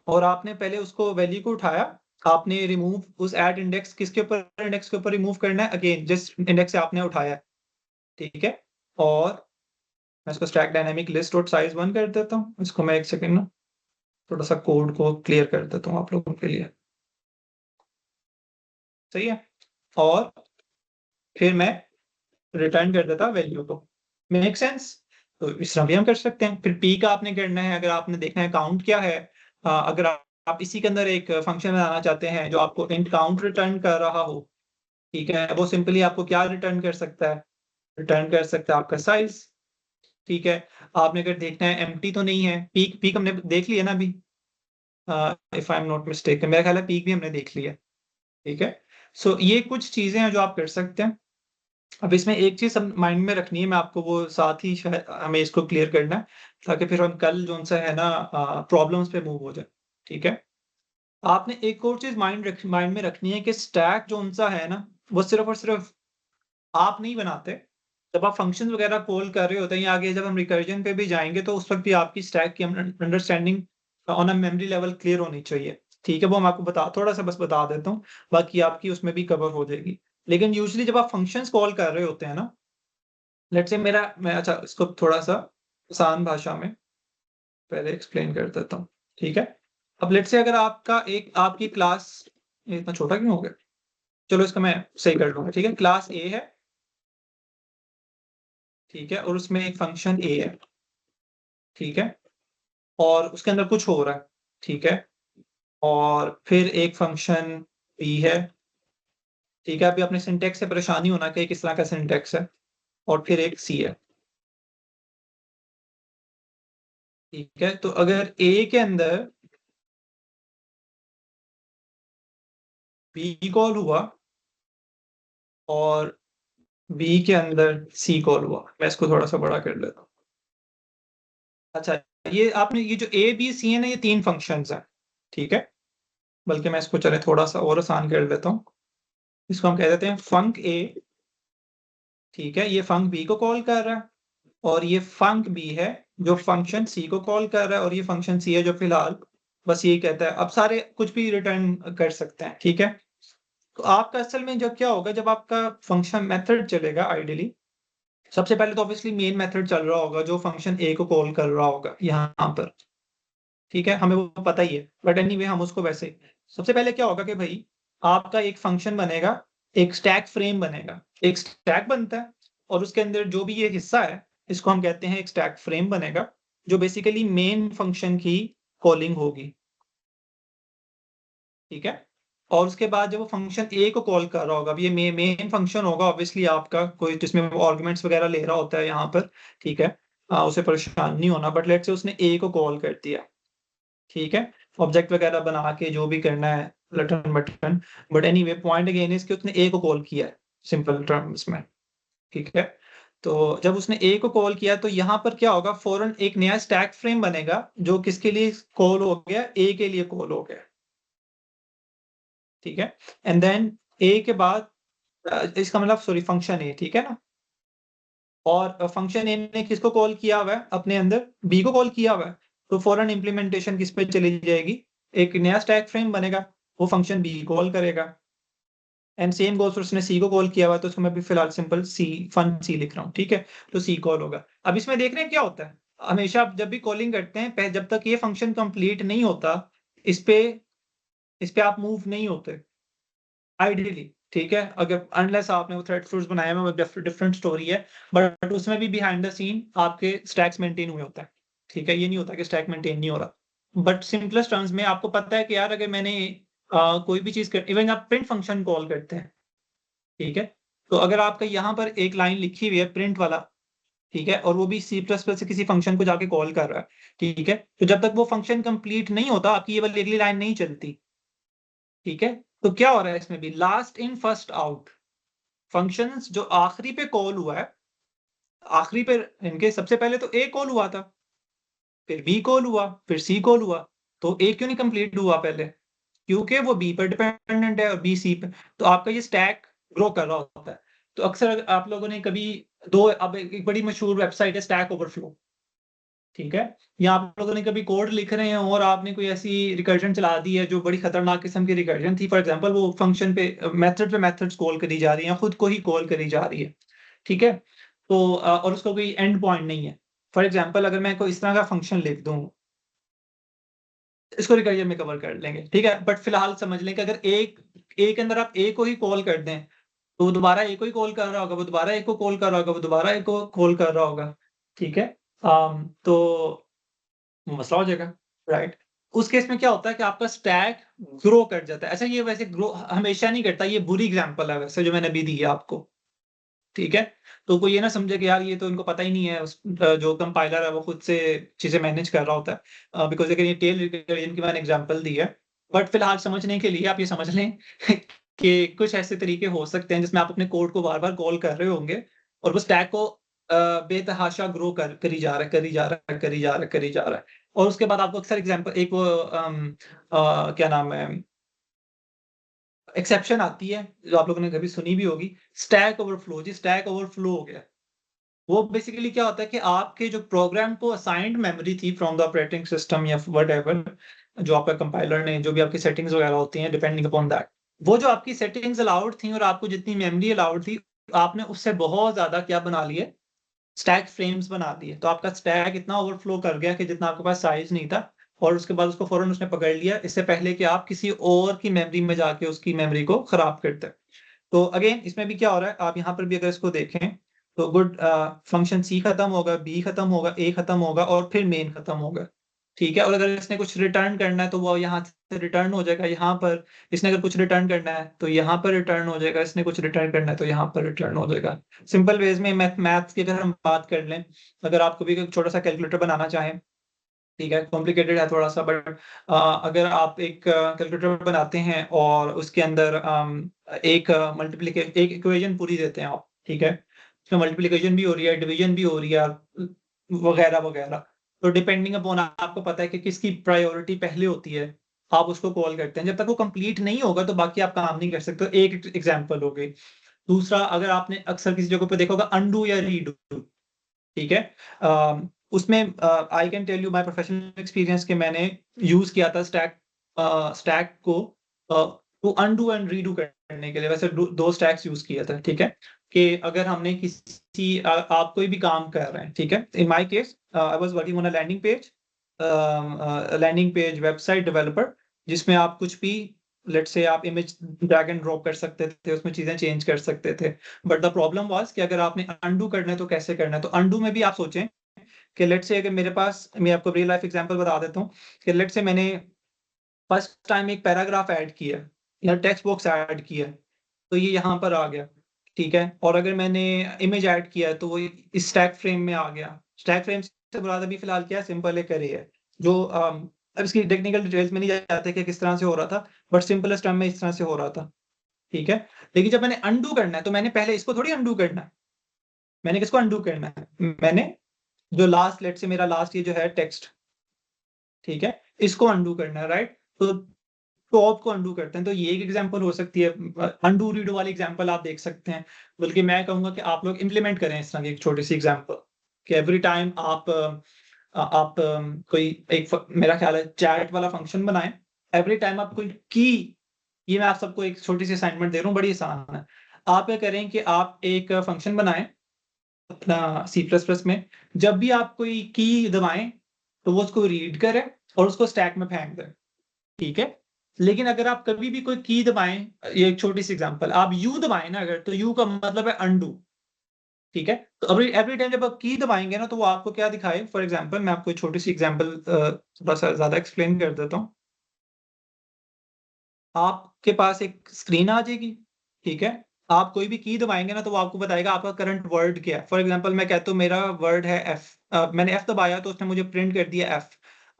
और आपने पहले उसको वैल्यू को उठाया, आपने रिमूव उस ऐड इंडेक्स किसके ऊपर, इंडेक्स के ऊपर रिमूव करना है, अगेन जिस इंडेक्स से आपने उठाया, ठीक है, और मैं इसको stack dynamic list dot size 1 कर देता हूँ, इसको मैं एक सेकेंड ना थोड़ा सा कोड को क्लियर कर देता हूँ आप लोगों के लिए, सही है, और फिर मैं रिटर्न कर देता वैल्यू को, मेक सेंस? तो इस तरह भी हम कर सकते हैं। फिर पी का आपने करना है, अगर आपने देखना है काउंट क्या है, अगर आप इसी के अंदर एक फंक्शन बनाना चाहते हैं जो आपको इंट काउंट रिटर्न कर रहा हो, ठीक है, वो सिंपली आपको क्या रिटर्न कर सकता है, रिटर्न कर सकता है आपका साइज, ठीक है, आपने अगर देखना है एम्प्टी तो नहीं है, पीक पीक हमने देख लिया ना अभी, if I am not mistaken मेरा ख्याल है पीक भी हमने देख लिया, ठीक है, सो ये कुछ चीजें हैं जो आप कर सकते हैं। अब इसमें एक चीज माइंड में रखनी है, मैं आपको वो साथ ही शायद हमें इसको क्लियर करना है ताकि फिर हम कल जो सा है ना प्रॉब्लम्स पे मूव हो जाए, ठीक है, आपने एक और चीज माइंड में रखनी है कि स्टैक जो सा है ना वो सिर्फ और सिर्फ आप नहीं बनाते, जब आप फंक्शंस वगैरह कॉल कर रहे होते हैं या आगे जब हम रिकर्जन पे भी जाएंगे तो उस वक्त भी आपकी स्टैक की understanding on a memory level clear होनी चाहिए, ठीक है, वो हम आपको थोड़ा सा बस बता देता हूँ, बाकी आपकी उसमें भी कवर हो जाएगी। लेकिन यूजुअली जब आप फंक्शंस कॉल कर रहे होते हैं ना, लेट्स से मैं अच्छा इसको थोड़ा सा आसान भाषा में पहले एक्सप्लेन कर देता हूँ, ठीक है? अब लेट्स से अगर आपकी क्लास ये इतना छोटा क्यों हो गया? चलो इसको मैं सही कर लूँगा, ठीक है? क्लास ए है, ठीक है? और उसमें एक फंक्शन ए है, ठीक है? और उसके अंदर कुछ हो रहा है, ठीक है? और फिर एक फंक्शन बी है, ठीक है? अभी अपने सिंटैक्स से परेशानी होना कि किस तरह का सिंटैक्स है, और फिर एक सी है, ठीक है? तो अगर ए के अंदर बी कॉल हुआ और बी के अंदर सी कॉल हुआ, मैं इसको थोड़ा-सा बड़ा कर लेता हूँ। अच्छा, ये जो ए, बी, सी है ना, ये 3 फंक्शंस हैं, ठीक है? बल्कि मैं इसको चलें थोड़ा-सा और आसान कर देता हूँ। इसको हम कह देते हैं फंक ए, ठीक है? ये फंक बी को कॉल कर रहा है, और ये फंक बी है जो फंक्शन सी को कॉल कर रहा है, और ये फंक्शन सी है जो फिलहाल बस यही कहता है। अब सारे कुछ भी रिटर्न कर सकते हैं, ठीक है? तो आपका असल में जब क्या होगा, जब आपका फंक्शन मेथड चलेगा आइडियली, सबसे पहले तो ऑब्वियसली मेन मेथड चल रहा होगा जो फंक्शन ए को कॉल कर रहा होगा यहाँ पर, ठीक है? हमें वो पता ही है, बट एनीवे हम उसको वैसे सबसे पहले क्या होगा कि भाई आपका एक फंक्शन बनेगा, एक स्टैक फ्रेम बनेगा, एक स्टैक बनता है, और उसके अंदर जो भी ये हिस्सा है इसको हम कहते हैं एक स्टैक फ्रेम बनेगा, जो बेसिकली मेन फंक्शन की कॉलिंग होगी, ठीक है? और उसके बाद जब वो फंक्शन ए को कॉल कर रहा होगा, अब ये मेन फंक्शन होगा ऑब्वियसली आपका, कोई जिसमें वो आर्गुमेंट्स वगैरह ले रहा होता है यहाँ पर, ठीक है? उसे परेशान नहीं होना, बट लेट्स से उसने ए को कॉल कर दिया, ठीक है? ऑब्जेक्ट वगैरह बना के जो भी करना है लटन बटन, but anyway point again is कि उसने ए को कॉल किया है सिंपल टर्म्स में, ठीक है? तो जब उसने ए को कॉल किया तो यहाँ पर क्या होगा, फौरन एक नया स्टैक फ्रेम बनेगा जो किसके लिए कॉल हो गया, ए के लिए कॉल हो गया, ठीक है? एंड देन ए के बाद इसका मतलब सॉरी फंक्शन ए, ठीक है ना? और फंक्शन ए ने किसको कॉल किया हुआ है अपने अंदर, बी को कॉल किया हुआ है, तो फौरन इम्प्लीमेंटेशन किस पे चली जाएगी, एक नया स्टैक फ्रेम बनेगा, वो फंक्शन बी कॉल करेगा, एंड सेम गोस उसने सी को कॉल किया हुआ है, तो उसको मैं भी फिलहाल सिंपल सी फन सी लिख रहा हूँ, ठीक है? तो सी कॉल होगा। अब इसमें देख रहे हैं क्या होता है, हमेशा आप जब भी कॉलिंग करते हैं जब तक ये फंक्शन कंप्लीट नहीं होता, इस पे आप मूव नहीं होते आइडियली, ठीक है? अगर अनलेस आपने वो थ्रेड फ्रूट्स बनाया है, वो डिफरेंट स्टोरी है, बट उसमें भी बिहाइंड द सीन आपके स्टैक्स मेंटेन हुए होता है, ठीक है? ये नहीं होता कि स्टैक मेंटेन नहीं हो रहा। बट सिंपलेस्ट टर्म्स में आपको पता है कि यार अगर मैंने कोई भी चीज़ कर इवन आप प्रिंट फंक्शन कॉल करते हैं, ठीक है? तो अगर आपका यहाँ पर एक लाइन लिखी हुई है प्रिंट वाला, ठीक है? और वो भी सी प्लस प्लस से किसी फंक्शन को जाके कॉल कर रहा है, ठीक है? तो जब तक वो फंक्शन कंप्लीट नहीं होता, आपकी ये वाली अगली लाइन नहीं चलती, ठीक है? तो क्या हो रहा है इसमें भी, last in first out functions जो आखिरी पे कॉल हुआ है, आखिरी पे इनके सबसे पहले तो ए कॉल हुआ था, फिर बी कॉल हुआ, फिर सी कॉल हुआ, तो ए क्यों नहीं कंप्लीट हुआ पहले? क्योंकि वो बी पर डिपेंडेंट है और बी सी पे, तो आपका ये स्टैक ग्रो कर रहा होता है। तो अक्सर आप लोगों ने कभी अब एक बड़ी मशहूर वेबसाइट है स्टैक ओवरफ्लो, ठीक है? या आप लोगों ने कभी कोड लिख रहे हैं और आपने कोई ऐसी रिकर्जन चला दी है जो बड़ी खतरनाक किस्म की रिकर्जन थी, फॉर एग्जांपल वो फंक्शन पे मेथड्स कॉल करी जा रही हैं, खुद को ही कॉल करी जा रही है, ठीक है? तो और उसका कोई एंड पॉइंट नहीं है। फॉर एग्जांपल अगर मैं कोई इस तरह का फंक्शन लिख दूँ, इसको रिकर्जन में कवर कर लेंगे, ठीक है? बट फिलहाल समझ लें कि अगर ए के अंदर आप ए को ही कॉल कर दें, तो वो दोबारा ए को ही कॉल कर रहा होगा, वो दोबारा ए को कॉल कर रहा होगा, वो दोबारा ए को कॉल कर रहा होगा, ठीक है? तो मसला हो जाएगा, राइट? उस केस में क्या होता है कि आपका स्टैक ग्रो कर जाता है। अच्छा, ये वैसे ग्रो हमेशा नहीं करता, ये बुरी एग्ज़ाम्पल है वैसे जो मैंने अभी दी है आपको, ठीक है? तो कोई ये ना समझे कि यार ये तो इनको पता ही नहीं है, जो कंपाइलर है वो खुद से चीज़ें मैनेज कर रहा होता है। बिकॉज़ अगर ये टेल रिकर्जन की मैंने एग्ज़ाम्पल दी है, बट फिलहाल समझने के लिए आप ये समझ लें कि कुछ ऐसे तरीके हो सकते हैं जिसमें आप अपने कोड को बार-बार कॉल कर रहे होंगे और वो स्टैक को बेतहाशा ग्रो करी जा रहा है, करी जा रहा है, करी जा रहा है, करी जा रहा है। और उसके बाद आपको अक्सर एग्ज़ाम्पल एक वो क्या नाम है, एक्सेप्शन आती है, जो आप लोगों ने कभी सुनी भी होगी, स्टैक ओवरफ्लो। जी, स्टैक ओवरफ्लो हो गया। वो बेसिकली क्या होता है कि आपके जो प्रोग्राम को असाइन्ड मेमोरी थी फ्रॉम द ऑपरेटिंग सिस्टम या व्हाटएवर, जो आपका कंपाइलर ने जो भी आपकी सेटिंग्स वगैरह होती हैं डिपेंडिंग अपॉन दैट, वो जो आपकी सेटिंग्स अलाउड थी और आपको जितनी मेमोरी अलाउड थी, आपने उससे बहुत ज़्यादा क्या बना लिया, स्टैक फ्रेम्स बना दिए, तो आपका स्टैक इतना ओवरफ्लो कर गया कि जितना आपके पास साइज नहीं था, और उसके बाद उसको फौरन उसने पकड़ लिया, इससे पहले कि आप किसी और की मेमोरी में जाके उसकी मेमोरी को खराब करते। तो अगेन इसमें भी क्या हो रहा है, आप यहाँ पर भी अगर इसको देखें तो गुड फंक्शन सी खत्म होगा, बी खत्म होगा, ए खत्म होगा और फिर मेन खत्म होगा, ठीक है। और अगर इसने कुछ रिटर्न करना है तो वो यहाँ से रिटर्न हो जाएगा यहाँ पर, इसने अगर कुछ रिटर्न करना है तो यहाँ पर रिटर्न हो जाएगा, इसने कुछ रिटर्न करना है तो यहाँ पर रिटर्न हो जाएगा। सिंपल वेज में मैथ्स की अगर हम बात कर लें, अगर आपको भी एक छोटा सा कैलकुलेटर बनाना चाहें, ठीक है, कॉम्प्लिकेटेड है थोड़ा सा, बट अगर आप एक कैलकुलेटर बनाते हैं और उसके अंदर एक मल्टीप्लिकेशन, एक इक्वेशन पूरी देते हैं आप, ठीक है, उसमें मल्टीप्लिकेशन भी हो रही है, डिवीजन भी हो रही है, वगैरह वगैरह, तो डिपेंडिंग अपॉन आपको पता है कि किसकी प्रायोरिटी पहले होती है, आप उसको कॉल करते हैं। जब तक वो कंप्लीट नहीं होगा तो बाकी आप काम नहीं कर सकते। तो एक एग्जांपल हो गई। दूसरा, अगर आपने अक्सर किसी जगह पे देखा होगा अनडू या रीडू, ठीक है, उसमें I can tell you my professional experience कि मैंने यूज किया था स्टैक को टू अनडू एंड रीडू करने के लिए। वैसे दो स्टैक्स यूज किया था, ठीक है, कि अगर हमने किसी आप कोई भी काम कर रहे हैं, ठीक है, in my case I was working on a landing page website developer, जिसमें आप कुछ भी, लेट्स से आप इमेज ड्रैग एंड ड्रॉप कर सकते थे, उसमें चीजें चेंज कर सकते थे। बट द प्रॉब्लम वाज कि अगर आपने अनडू करना है तो कैसे करना है। तो अनडू में भी आप सोचें कि लेट्स से अगर मेरे पास, मैं आपको रियल लाइफ एग्जांपल बता देता हूँ कि लेट्स से मैंने फर्स्ट टाइम एक पैराग्राफ ऐड किया या टेक्स्ट बॉक्स ऐड किया, तो ये यहाँ पर आ गया, ठीक है। और अगर मैंने इमेज ऐड किया तो वो इस स्टैक फ्रेम में आ गया। स्टैक फ्रेम से मुराद अभी फिलहाल क्या है, सिंपल एक अरे है, जो अब इसकी टेक्निकल डिटेल्स में नहीं जाते कि किस तरह से हो रहा था, बट सिंपलेस्ट टर्म में इस तरह से हो रहा था, ठीक है। लेकिन जब मैंने अनडू करना है तो मैंने पहले इसको थोड़ी अनडू करना है, मैंने किसको अनडू करना है, मैंने जो लास्ट, लेट से मेरा लास्ट ये जो है टेक्स्ट, ठीक है, इसको अनडू करना है, राइट। तो टॉप को अनडू करते हैं। तो ये एक एग्जांपल हो सकती है, अनडू रीडो वाली एग्जांपल आप देख सकते हैं। बल्कि मैं कहूंगा कि आप लोग इंप्लीमेंट करें इस तरह की एक छोटी सी एग्जांपल, कि एवरी टाइम आप कोई एक मेरा ख्याल है चैट वाला फंक्शन बनाएं। एवरी टाइम आप कोई की, ये मैं आप सबको एक छोटी सी असाइनमेंट दे रहा हूँ, बड़ी आसान है। आप क्या करें कि आप एक फंक्शन बनाएं अपना C++ में, जब भी आप कोई की दबाएं तो वो उसको रीड करे और उसको स्टैक में फेंक दे, ठीक है। लेकिन अगर आप कभी भी कोई की दबाएं, ये एक छोटी सी एग्जांपल, आप यू दबाएं ना अगर, तो यू का मतलब है अनडू, ठीक है। तो एवरी टाइम जब आप की दबाएंगे ना तो वो आपको क्या दिखाए। फॉर एग्जांपल मैं आपको एक छोटी सी एग्जांपल थोड़ा सा ज्यादा एक्सप्लेन कर देता हूँ। आपके पास एक स्क्रीन आ जाएगी, ठीक है, आप कोई भी की दबाएंगे ना तो वो आपको बताएगा आपका करंट वर्ड क्या है। फॉर एग्जांपल मैं कहता हूँ मेरा वर्ड है एफ, मैंने एफ दबाया तो उसने मुझे प्रिंट कर दिया एफ।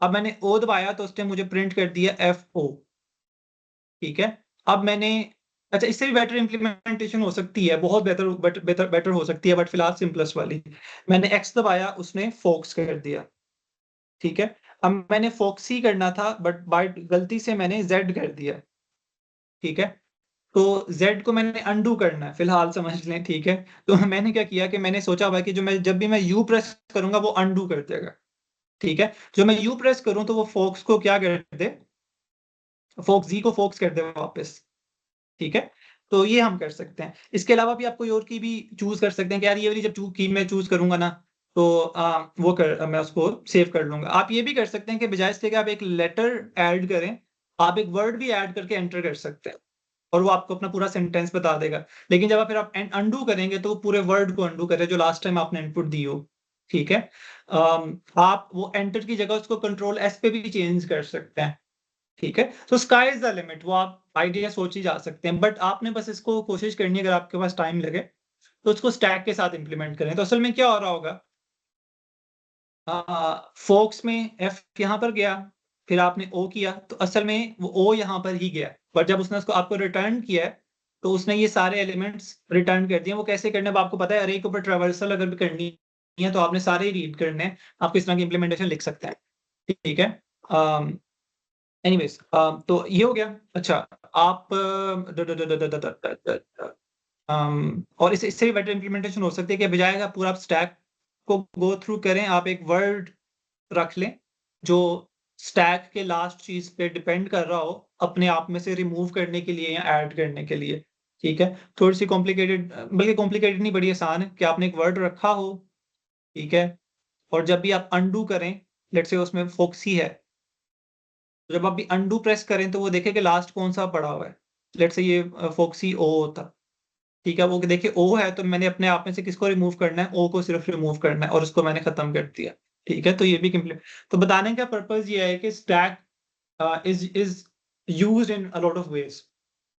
अब मैंने ओ दबाया तो उसने मुझे प्रिंट कर दिया एफ ओ, ठीक है। अब मैंने, अच्छा, इससे भी बेटर इंप्लीमेंटेशन हो सकती है, बहुत बेटर बेटर हो सकती है, बट फिलहाल सिंपलेस्ट वाली, मैंने एक्स दबाया उसने फोक्स कर दिया, ठीक है। अब मैंने फोक्स ही करना था बट बाय गलती से मैंने जेड कर दिया, ठीक है। तो Z को मैंने अनडू करना है, फिलहाल समझ लें, ठीक है। तो मैंने क्या किया कि मैंने सोचा हुआ कि जो मैं जब भी मैं U प्रेस करूंगा वो अनडू कर देगा, ठीक है। जो मैं U प्रेस करूं तो वो फोक्स को क्या कर दे, फोक्स जी को फोक्स कर दे वापस, ठीक है। तो ये हम कर सकते हैं। इसके अलावा भी आप कोई और की भी चूज कर सकते हैं कि यार ये वाली जब की मैं चूज करूंगा ना तो मैं उसको सेव कर लूंगा। आप ये भी कर सकते हैं कि बजाय इसके कि आप एक लेटर ऐड करें, आप एक वर्ड भी ऐड करके एंटर कर सकते हैं और वो आपको अपना पूरा सेंटेंस बता देगा। लेकिन जब आप फिर आप अनडू करेंगे तो वो पूरे वर्ड को अनडू करे जो लास्ट टाइम आपने इनपुट दी हो, ठीक है। आप वो एंटर की जगह उसको कंट्रोल एस पे भी चेंज कर सकते हैं, ठीक है। तो स्काई इज द लिमिट, वो आप आइडिया सोच ही जा सकते हैं, बट आपने बस इसको कोशिश करनी है, अगर आपके पास टाइम लगे तो उसको स्टैक के साथ इंप्लीमेंट करें। तो असल में क्या हो रहा होगा, फोक्स में एफ यहाँ पर गया, फिर आपने ओ किया तो असल में वो ओ यहाँ पर ही गया, बट जब उसने उसको आपको रिटर्न किया है तो उसने ये सारे एलिमेंट्स रिटर्न कर दिए। वो कैसे करने, अब आपको पता है, अरे के ऊपर ट्रेवर्सल अगर भी करनी है तो आपने सारे ही रीड करने हैं, आप किस तरह की इंप्लीमेंटेशन लिख सकते हैं, ठीक है। एनीवेज, तो ये हो गया। अच्छा, आप और इससे भी बेटर इंप्लीमेंटेशन हो सकती है कि बजाय आप पूरा स्टैक को गो थ्रू करें, आप एक वर्ड रख लें जो स्टैक के लास्ट चीज पे डिपेंड कर रहा हो, अपने आप में से रिमूव करने के लिए या ऐड करने के लिए, ठीक है। थोड़ी सी कॉम्प्लिकेटेड, बल्कि कॉम्प्लिकेटेड नहीं, बड़ी आसान है कि आपने एक वर्ड रखा हो ठीक है। और जब भी आप अंडू करें, लेट्स से उसमें फोक्सी है, तो जब आप भी अंडू प्रेस करें तो वो देखे कि लास्ट कौन सा पड़ा हुआ है। लेट्स से ये फोक्सी ओ होता, ठीक है, वो देखिए ओ है, तो मैंने अपने आप में से किसको रिमूव करना है, ओ को सिर्फ रिमूव करना है और उसको मैंने खत्म कर दिया। ठीक है, तो ये भी कंप्लीट। तो बताने का पर्पज ये है कि stack is used in a lot of ways.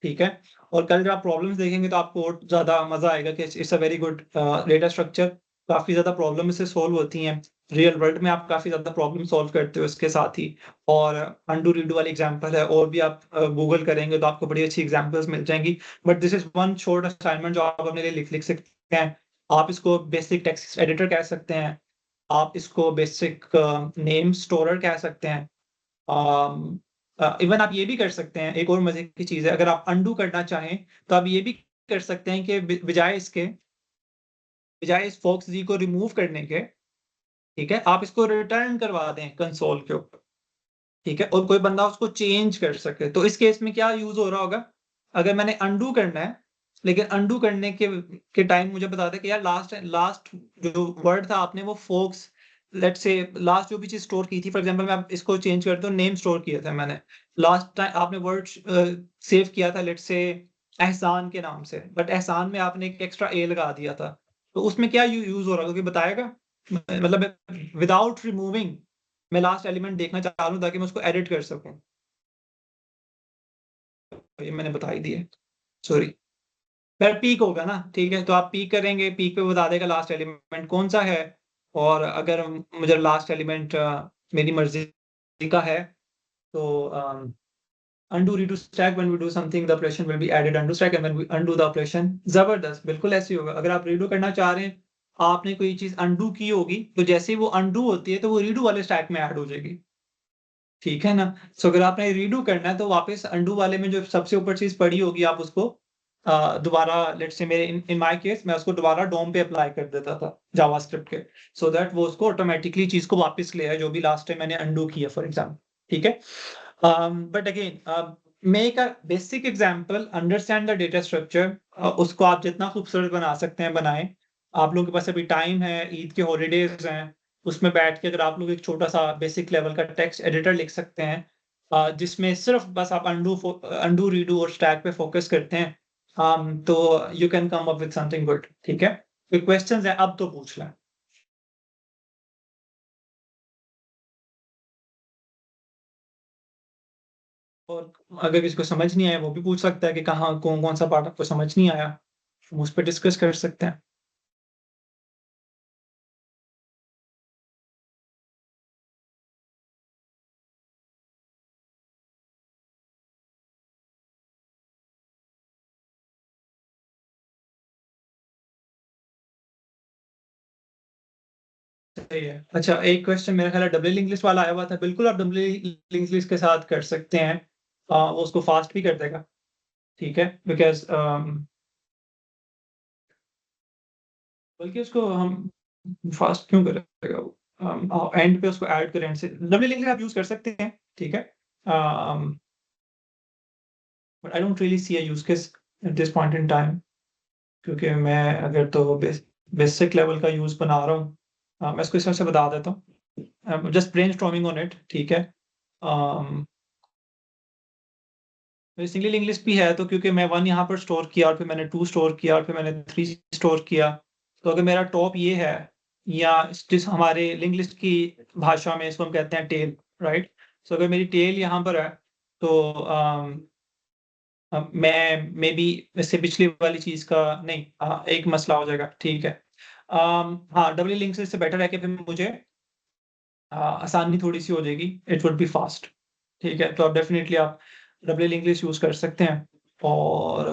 ठीक है, और कल जब आप प्रॉब्लम्स देखेंगे तो आपको और ज्यादा मजा आएगा कि it's a very good data structure. काफी ज्यादा प्रॉब्लम इससे सॉल्व होती हैं, रियल वर्ल्ड में आप काफी ज्यादा प्रॉब्लम सॉल्व करते हो इसके साथ ही। और अंडू रीडू वाली एग्जांपल है, और भी आप गूगल करेंगे तो आपको बड़ी अच्छी एग्जांपल्स मिल जाएंगी। But this is one short assignment जो आप अपने लिए लिख सकते हैं। आप इसको बेसिक टेक्स्ट एडिटर कह सकते हैं, आप इसको बेसिक नेम स्टोरर कह सकते हैं। इवन आप ये भी कर सकते हैं, एक और मजे की चीज है, अगर आप अंडू करना चाहें तो आप ये भी कर सकते हैं कि बजाय इस फोक्स जी को रिमूव करने के, ठीक है, आप इसको रिटर्न करवा दें कंसोल के ऊपर। ठीक है, और कोई बंदा उसको चेंज कर सके। तो इस केस में क्या यूज हो रहा होगा, अगर मैंने अंडू करना है, लेकिन अंडू करने के टाइम मुझे बता दें कि यार लास्ट लास्ट जो वर्ड था आपने वो फोक्स, लेट्स से लास्ट जो भी चीज स्टोर की थी, फॉर एग्जांपल मैं इसको चेंज करता हूँ, नेम स्टोर किया था मैंने लास्ट टाइम, आपने वर्ड सेव किया था लेट्स से एहसान के नाम से, बट एहसान में आपने एक एक्स्ट्रा ए लगा दिया था। तो उसमें क्या यूज हो रहा है, क्योंकि बताएगा, मतलब विदाउट रिमूविंग मैं लास्ट एलिमेंट देखना चाह रहा हूँ ताकि मैं उसको एडिट कर सकूं। ये मैंने बता ही दिया, सॉरी। फिर पीक होगा ना, ठीक है, तो आप पीक करेंगे, पीक पे बता देगा लास्ट एलिमेंट कौन सा है। और अगर मुझे लास्ट एलिमेंट मेरी मर्जी का है तो undo redo stack when we do something the operation will be added undo stack and when we undo the operation, जबरदस्त, बिल्कुल ऐसे ही होगा। अगर आप रीडू करना चाह रहे हैं, आपने कोई चीज अंडू की होगी, तो जैसे ही वो अंडू होती है तो वो रीडू वाले स्टैक में ऐड हो जाएगी। ठीक है ना। सो अगर आपने रीडू करना है तो वापस अंडू वाले में जो सबसे ऊपर चीज पड़ी होगी आप उसको दोबारा, लेट्स से मेरे इन माय केस मैं उसको दोबारा डोम पे अप्लाई कर देता था जावास्क्रिप्ट के, सो दैट वो उसको ऑटोमेटिकली चीज को वापस ले आए जो भी लास्ट टाइम मैंने अंडू किया फॉर एग्जाम्पल। ठीक है, but again make a basic example, understand the data structure, उसको आप जितना खूबसूरत बना सकते हैं बनाएं। आप लोगों के पास अभी टाइम है, ईद के हॉलीडेज हैं, उसमें बैठ के अगर आप लोग एक छोटा सा बेसिक लेवल का टेक्स्ट एडिटर लिख सकते हैं, जिसमें सिर्फ बस आप अंडू रीडू और स्टैक पे फोकस करते हैं, तो you can come up with something good. ठीक है, कोई क्वेश्चंस है अब तो पूछ लें। और अगर किसी को समझ नहीं आया वो भी पूछ सकता है कि कहाँ कौन कौन सा पार्ट आपको समझ नहीं आया, हम उस पर डिस्कस कर सकते हैं। सही है। अच्छा, एक क्वेश्चन मेरा ख्याल है डब्ल्यू लिंक लिस्ट वाला आया हुआ था, बिल्कुल आप डब्ल्यू लिंक लिस्ट के साथ कर सकते हैं, वो उसको फास्ट भी कर देगा। ठीक है, बिकॉज बल्कि उसको हम फास्ट क्यों करेगा वो, एंड पे उसको ऐड करें, एंड से डब्ल्यू लिंक आप यूज कर सकते हैं। ठीक है, but I don't really see a use case at this point in time, क्योंकि मैं अगर तो बेसिक लेवल का यूज बना रहा हूँ, मैं इसको इस तरह से बता देता हूँ, जस्ट ब्रेनस्टॉर्मिंग ऑन इट। ठीक है, सिंगल इंग्लिश भी है, तो क्योंकि मैं 1 यहाँ पर स्टोर किया और फिर मैंने 2 स्टोर किया और फिर मैंने 3 स्टोर किया, तो अगर मेरा टॉप ये है, या जिस हमारे लिंक लिस्ट की भाषा में इसको हम कहते हैं टेल, राइट। सो अगर मेरी टेल यहाँ पर है तो मैं मे बी इससे पिछली वाली चीज का नहीं, एक मसला हो जाएगा। ठीक है, हाँ, डब्ल्यू लिंक से बेटर है कि फिर मुझे आसानी थोड़ी सी हो जाएगी, इट वुड बी फास्ट। ठीक है, तो आप डेफिनेटली आप डब्ल्यू इंग्लिश यूज कर सकते हैं। और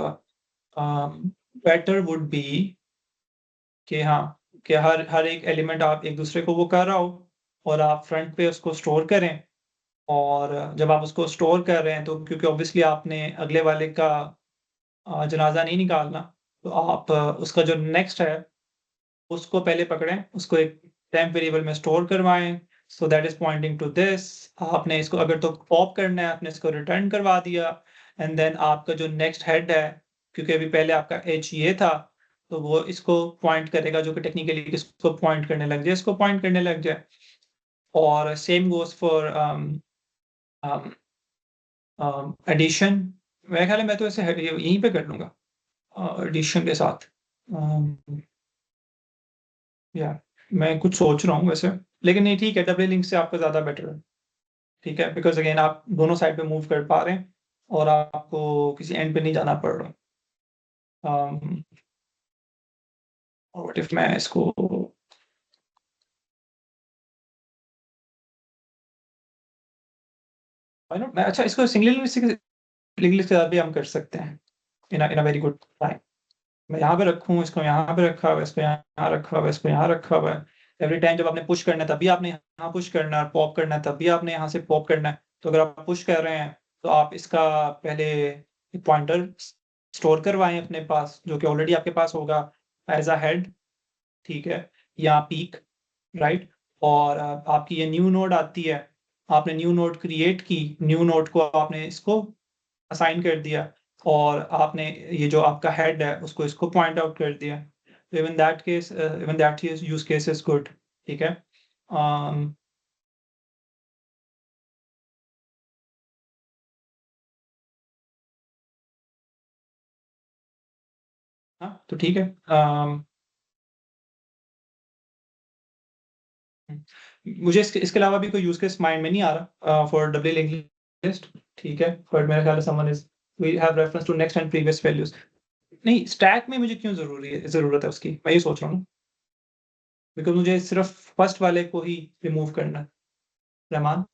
बेटर वुड बी कि हाँ, कि हर हर एक एलिमेंट आप एक दूसरे को वो कर रहा हो और आप फ्रंट पे उसको स्टोर करें। और जब आप उसको स्टोर कर रहे हैं तो क्योंकि ऑब्वियसली आपने अगले वाले का जनाजा नहीं निकालना, तो आप उसका जो नेक्स्ट है उसको पहले पकड़ें, उसको एक टेम्प वेरिएबल में स्टोर करवाएं, so that is pointing to this. आपने इसको अगर तो पॉप करना है, आपने इसको रिटर्न करवा दिया, एंड देन आपका जो नेक्स्ट हेड है, क्योंकि अभी पहले आपका एज ये था, तो वो इसको पॉइंट करेगा, जो कि टेक्निकली इसको पॉइंट करने लग जाए, इसको पॉइंट करने लग जाए। और सेम गोज फॉर एडिशन। मेरे ख्याल है मैं तो ऐसे यहीं पे कर लूंगा एडिशन के साथ। या मैं कुछ सोच रहा हूँ वैसे, लेकिन ये ठीक है, डबल लिंक से आपका ज़्यादा बेटर है। ठीक है, बिकॉज अगेन आप दोनों साइड पे मूव कर पा रहे हैं और आपको किसी एंड पे नहीं जाना पड़ रहा। और व्हाट इफ मैं इसको मैं अच्छा इसको सिंगल लिंग्विस्टिक से भी हम कर सकते हैं इन अ वेरी गुड टाइम। मैं यहाँ पे रखूँ, इसको यहाँ पे रखा हुआ है, इसको यहाँ रखा हुआ है, इसको यहाँ रखा हुआ है। एवरी टाइम जब आपने पुश करना है तभी आपने यहाँ पुश करना है, पॉप करना है तभी आपने यहाँ से पॉप करना है। तो अगर आप पुश कर रहे हैं तो आप इसका पहले पॉइंटर स्टोर करवाएं अपने पास, जो कि ऑलरेडी आपके पास होगा एज अ हेड। ठीक है, या पीक, राइट। और आपकी ये न्यू नोड आती है, आपने न्यू नोड क्रिएट की, न्यू नोड को आपने इसको असाइन कर दिया और आपने ये जो आपका हेड है उसको इसको पॉइंट आउट कर दिया। तो even that case, even that use case is good. ठीक है। हाँ तो ठीक है। मुझे इसके अलावा भी कोई यूज केस माइंड में नहीं आ रहा फॉर डबल लिंक लिस्ट। ठीक है, बट मेरे ख्याल से someone is we have reference to next and previous values. नहीं, स्टैक में मुझे क्यों जरूरत है उसकी, मैं ये सोच रहा हूँ, बिकॉज मुझे सिर्फ फर्स्ट वाले को ही रिमूव करना है। Rahman,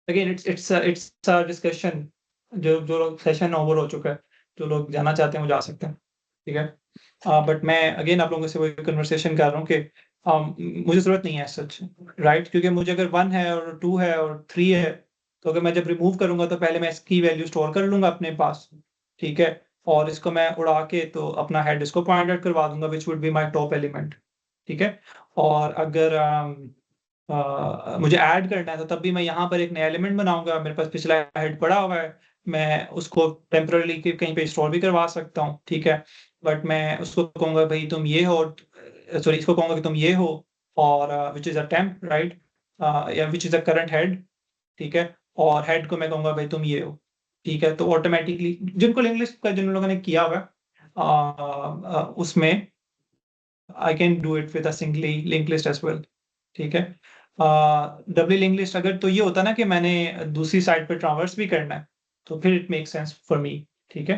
again it's a discussion. जो लोग सेशन ओवर हो चुका है, जो लोग जाना चाहते हैं वो जा सकते हैं। ठीक है, बट मैं अगेन आप लोगों से वही कन्वर्सेशन कर रहा हूँ कि मुझे जरूरत नहीं है सच, राइट। क्योंकि मुझे अगर 1 है और 2 है और 3 है, तो अगर मैं जब रिमूव करूंगा तो पहले मैं इसकी वैल्यू स्टोर कर लूंगा अपने पास। ठीक है, और इसको मैं उड़ा के तो अपना हेड इसको पॉइंट आउट करवा दूंगा, which would be my top element. ठीक है, और अगर मुझे ऐड करना है तो तब भी मैं यहाँ पर एक नया एलिमेंट बनाऊंगा। मेरे पास पिछला हेड पड़ा हुआ है, मैं उसको टेम्पररी कहीं पे स्टोर भी करवा सकता हूँ। ठीक है, बट मैं उसको कहूंगा भाई तुम ये हो, सॉरी इसको कहूंगा कि तुम ये हो, और which is a temp, right, या which is a current head. ठीक है, और हेड को मैं कहूंगा भाई तुम ये हो। ठीक है, तो ऑटोमेटिकली जिनको लिंक लिस्ट का जिन लोगों ने किया हुआ है उसमें I can do it with a singly link list as well. ठीक है, डबली लिंक लिस्ट अगर तो ये होता ना कि मैंने दूसरी साइड पर ट्रावर्स भी करना है, तो फिर it make sense for me. ठीक है,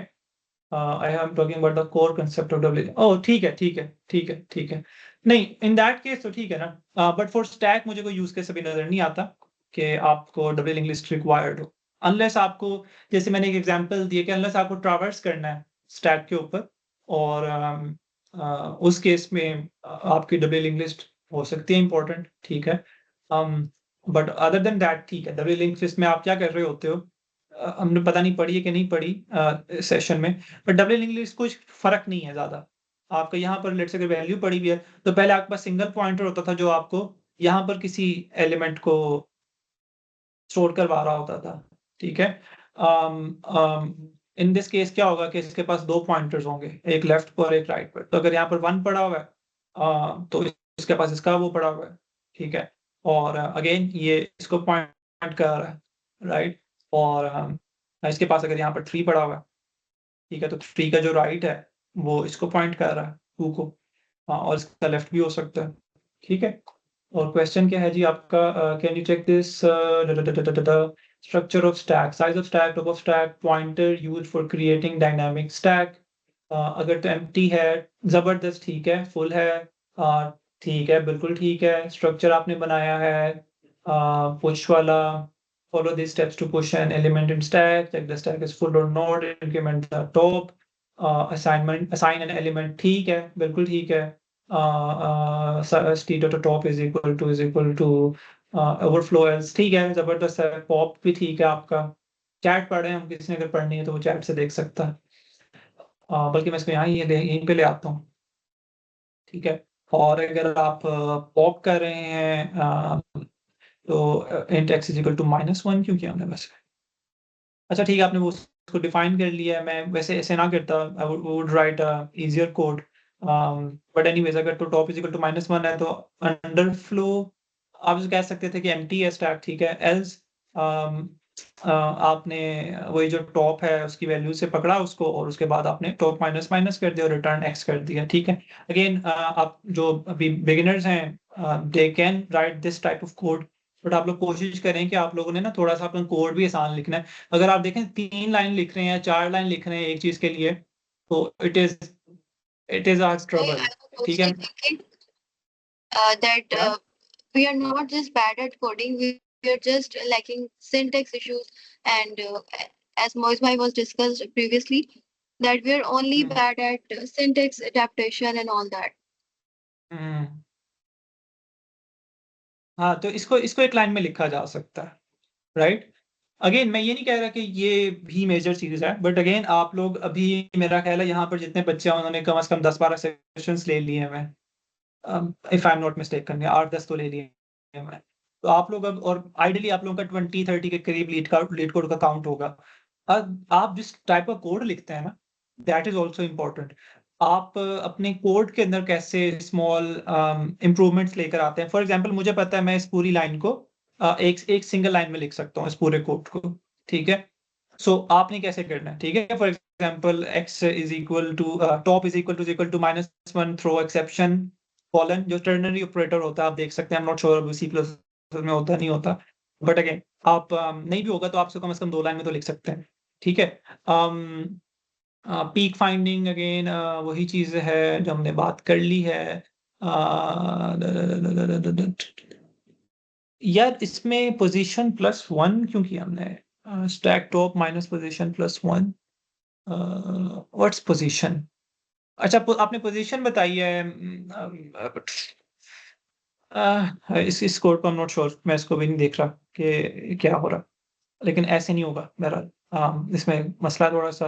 I am talking about the core concept of double. Oh ठीक है, ठीक है, ठीक है, ठीक है। नहीं, इन दैट केस तो ठीक है ना, बट फॉर स्टैक मुझे कोई यूज केस अभी नजर नहीं आता कि आपको डबल लिंक लिस्ट रिक्वायर्ड हो, अनलेस आपको, जैसे मैंने एक एग्जांपल दिया कि अनलेस आपको ट्रावर्स करना है स्टैक के ऊपर, और उस केस में आपकी डबल लिंक लिस्ट हो सकती है इंपॉर्टेंट। ठीक है, बट अदर देन दैट ठीक है। डबल लिंक लिस्ट में आप क्या कर रहे होते हो, हमने पता नहीं पढ़ी है कि नहीं पढ़ी सेशन में, बट डबल लिंक लिस्ट कुछ फर्क नहीं है ज्यादा। आपका यहाँ पर लेट्स से अगर वैल्यू पड़ी हुई है, तो पहले आपके पास सिंगल पॉइंटर होता था जो आपको यहाँ पर किसी एलिमेंट को स्टोर करवा रहा होता था। ठीक है, इन दिस केस क्या होगा कि इसके पास 2 पॉइंटर्स होंगे, एक लेफ्ट पर और एक राइट पर। तो अगर यहाँ पर 1 पड़ा हुआ है, तो इसके पास इसका वो पड़ा हुआ है। ठीक है, और अगेन ये इसको पॉइंट कर रहा है, राइट। और इसके पास अगर यहाँ पर 3 पड़ा हुआ है, ठीक है, तो 3 का जो राइट है वो इसको पॉइंट कर रहा है 2 को, और इसका लेफ्ट भी हो सकता है। ठीक है, और क्वेश्चन क्या है जी आपका, can you check this structure of stack, size of stack, top of stack, pointer used for creating dynamic stack. अगर तो एम्प्टी है, जबरदस्त, ठीक है। फुल है, ठीक है, बिल्कुल ठीक है। स्ट्रक्चर आपने बनाया है पुश वाला, follow these steps to push an element in stack, check the stack is full or not, increment the top, assign an element, ठीक है, बिल्कुल ठीक है। state of the top is equal to overflow else, ठीक है, जबरदस्त है। Pop भी ठीक है आपका। चैट पढ़े हम, किसी ने अगर पढ़नी है तो वो चैट से देख सकता है। बल्कि मैं इसको यहाँ यहीं पे ले आता हूँ। ठीक है, और अगर आप पॉप कर रहे हैं तो int x is equal to -1 क्यों किया हमने वैसे। अच्छा ठीक है, आपने वो उसको डिफाइन कर लिया है। मैं वैसे ऐसे ना करता, I would write easier code but anyways अगर तो टॉप इज इक्वल टू -1 है तो अंडर फ्लो आप कह सकते थे कि एम्प्टी है स्टैक, ठीक है। एल्स आपने वही जो टॉप है उसकी वैल्यू से पकड़ा उसको और उसके बाद आपने टॉप माइनस माइनस कर दिया और रिटर्न एक्स कर दिया, ठीक है। अगेन आप जो अभी बिगिनर्स हैं they can write this type of code, but आप लोग कोशिश करें कि आप लोगों ने ना थोड़ा सा अपना कोड भी आसान लिखना है। अगर आप देखें 3 लाइन लिख रहे हैं या 4 लाइन लिख रहे हैं एक चीज के लिए तो it is are I trouble, was ठीक also है। thinking that क्या? we are not just bad at coding, we are just lacking syntax issues. And as Moismai was discussed previously, that we are only hmm, bad at syntax adaptation and all that. हम्म। हाँ, तो इसको इसको एक line में लिखा जा सकता है, राइट। अगेन मैं ये नहीं कह रहा कि ये भी मेजर चीज है, बट अगेन आप लोग अभी मेरा ख्याल है यहाँ पर जितने बच्चे हैं उन्होंने कम से कम 10-12 सेशंस ले लिए हैं, if I am not mistaken, 8-10 तो ले लिए हैं मैं। तो आप लोग अब और आइडियली आप लोगों का 20-30 के करीब लीड कोड का काउंट होगा। अब आप जिस टाइप का कोड लिखते हैं ना, दैट इज ऑल्सो इम्पोर्टेंट। आप अपने कोड के अंदर कैसे स्मॉल इम्प्रूवमेंट्स लेकर आते हैं। फॉर एग्जाम्पल मुझे पता है मैं इस पूरी लाइन को एक सिंगल लाइन में लिख सकता हूँ इस पूरे कोड को, ठीक है। सो आपने कैसे करना है, ठीक है। For example x is equal to top is equal to -1 throw exception colon, जो टर्नरी ऑपरेटर होता है आप देख सकते हैं। आई एम नॉट श्योर अभी सी प्लस में होता नहीं होता, बट अगेन आप नहीं भी होगा तो आप से कम 2 लाइन में तो लिख सकते हैं, ठीक है। पीक फाइंडिंग अगेन वही चीज है जो हमने बात कर ली है। यार इसमें पोजीशन +1 क्यों किया हमने? Stack top minus position +1, what's position? अच्छा आपने पोजीशन बताई है। इस कोड को आई एम नॉट श्योर, मैं इसको भी नहीं देख रहा कि क्या हो रहा, लेकिन ऐसे नहीं होगा बहरहाल। इसमें मसला थोड़ा सा।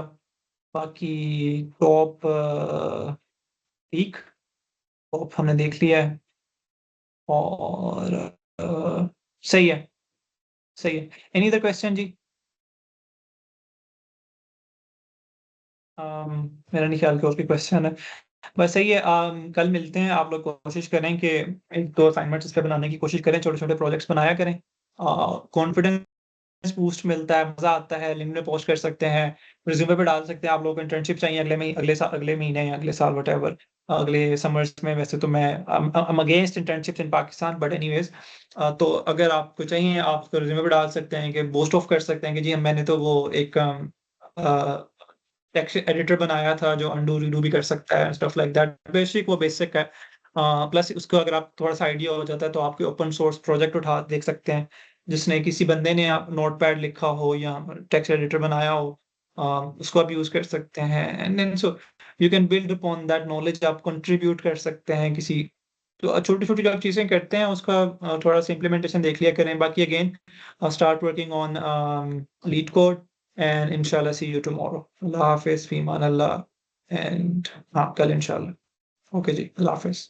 बाकी टॉप पीक टॉप हमने देख लिया है और सही है, सही है। एनी अदर क्वेश्चन जी? मेरा नहीं ख्याल कि और कोई क्वेश्चन है। बस सही है। कल मिलते हैं। आप लोग कोशिश करें कि 1-2 असाइनमेंट्स इस पे बनाने की कोशिश करें, छोटे-छोटे प्रोजेक्ट्स बनाया करें। कॉन्फिडेंस बूस्ट मिलता है, मज़ा आता है। लिंक्डइन में पोस्ट कर सकते हैं, रिज्यूमे पे डाल सकते हैं। आप लोगों को इंटर्नशिप चाहिए अगले महीने या अगले साल व्हाटएवर, अगले समर्स में। वैसे तो मैं I am against internships in Pakistan, but anyways तो अगर आपको चाहिए आप उसको रिज्यूमे पे डाल सकते हैं कि बोस्ट ऑफ कर सकते हैं कि जी मैंने तो वो एक टेक्स्ट एडिटर बनाया था जो अंडू रीडू भी कर सकता है, स्टफ लाइक दैट। बेसिक वो बेसिक है। प्लस उसको अगर आप थोड़ा सा आइडिया हो जाता है तो आपके ओपन सोर्स प्रोजेक्ट उठा देख सकते हैं जिसने किसी बंदे ने आप नोटपैड लिखा हो या टेक्स्ट एडिटर बनाया हो, उसको आप यूज कर सकते हैं। And then so you can build upon that knowledge, आप कंट्रीब्यूट कर सकते हैं किसी। तो छोटी-छोटी जो आप चीज़ें करते हैं उसका थोड़ा सा इम्प्लीमेंटेशन देख लिया करें। बाकी again start working on leet code and इंशाल्लाह सी यू टुमारो। अल्लाह हाफ़िज़, फ़ी अमान अल्लाह एंड हाँ, कल इंशाल्लाह। ओके जी, अल्लाह हाफ़िज़।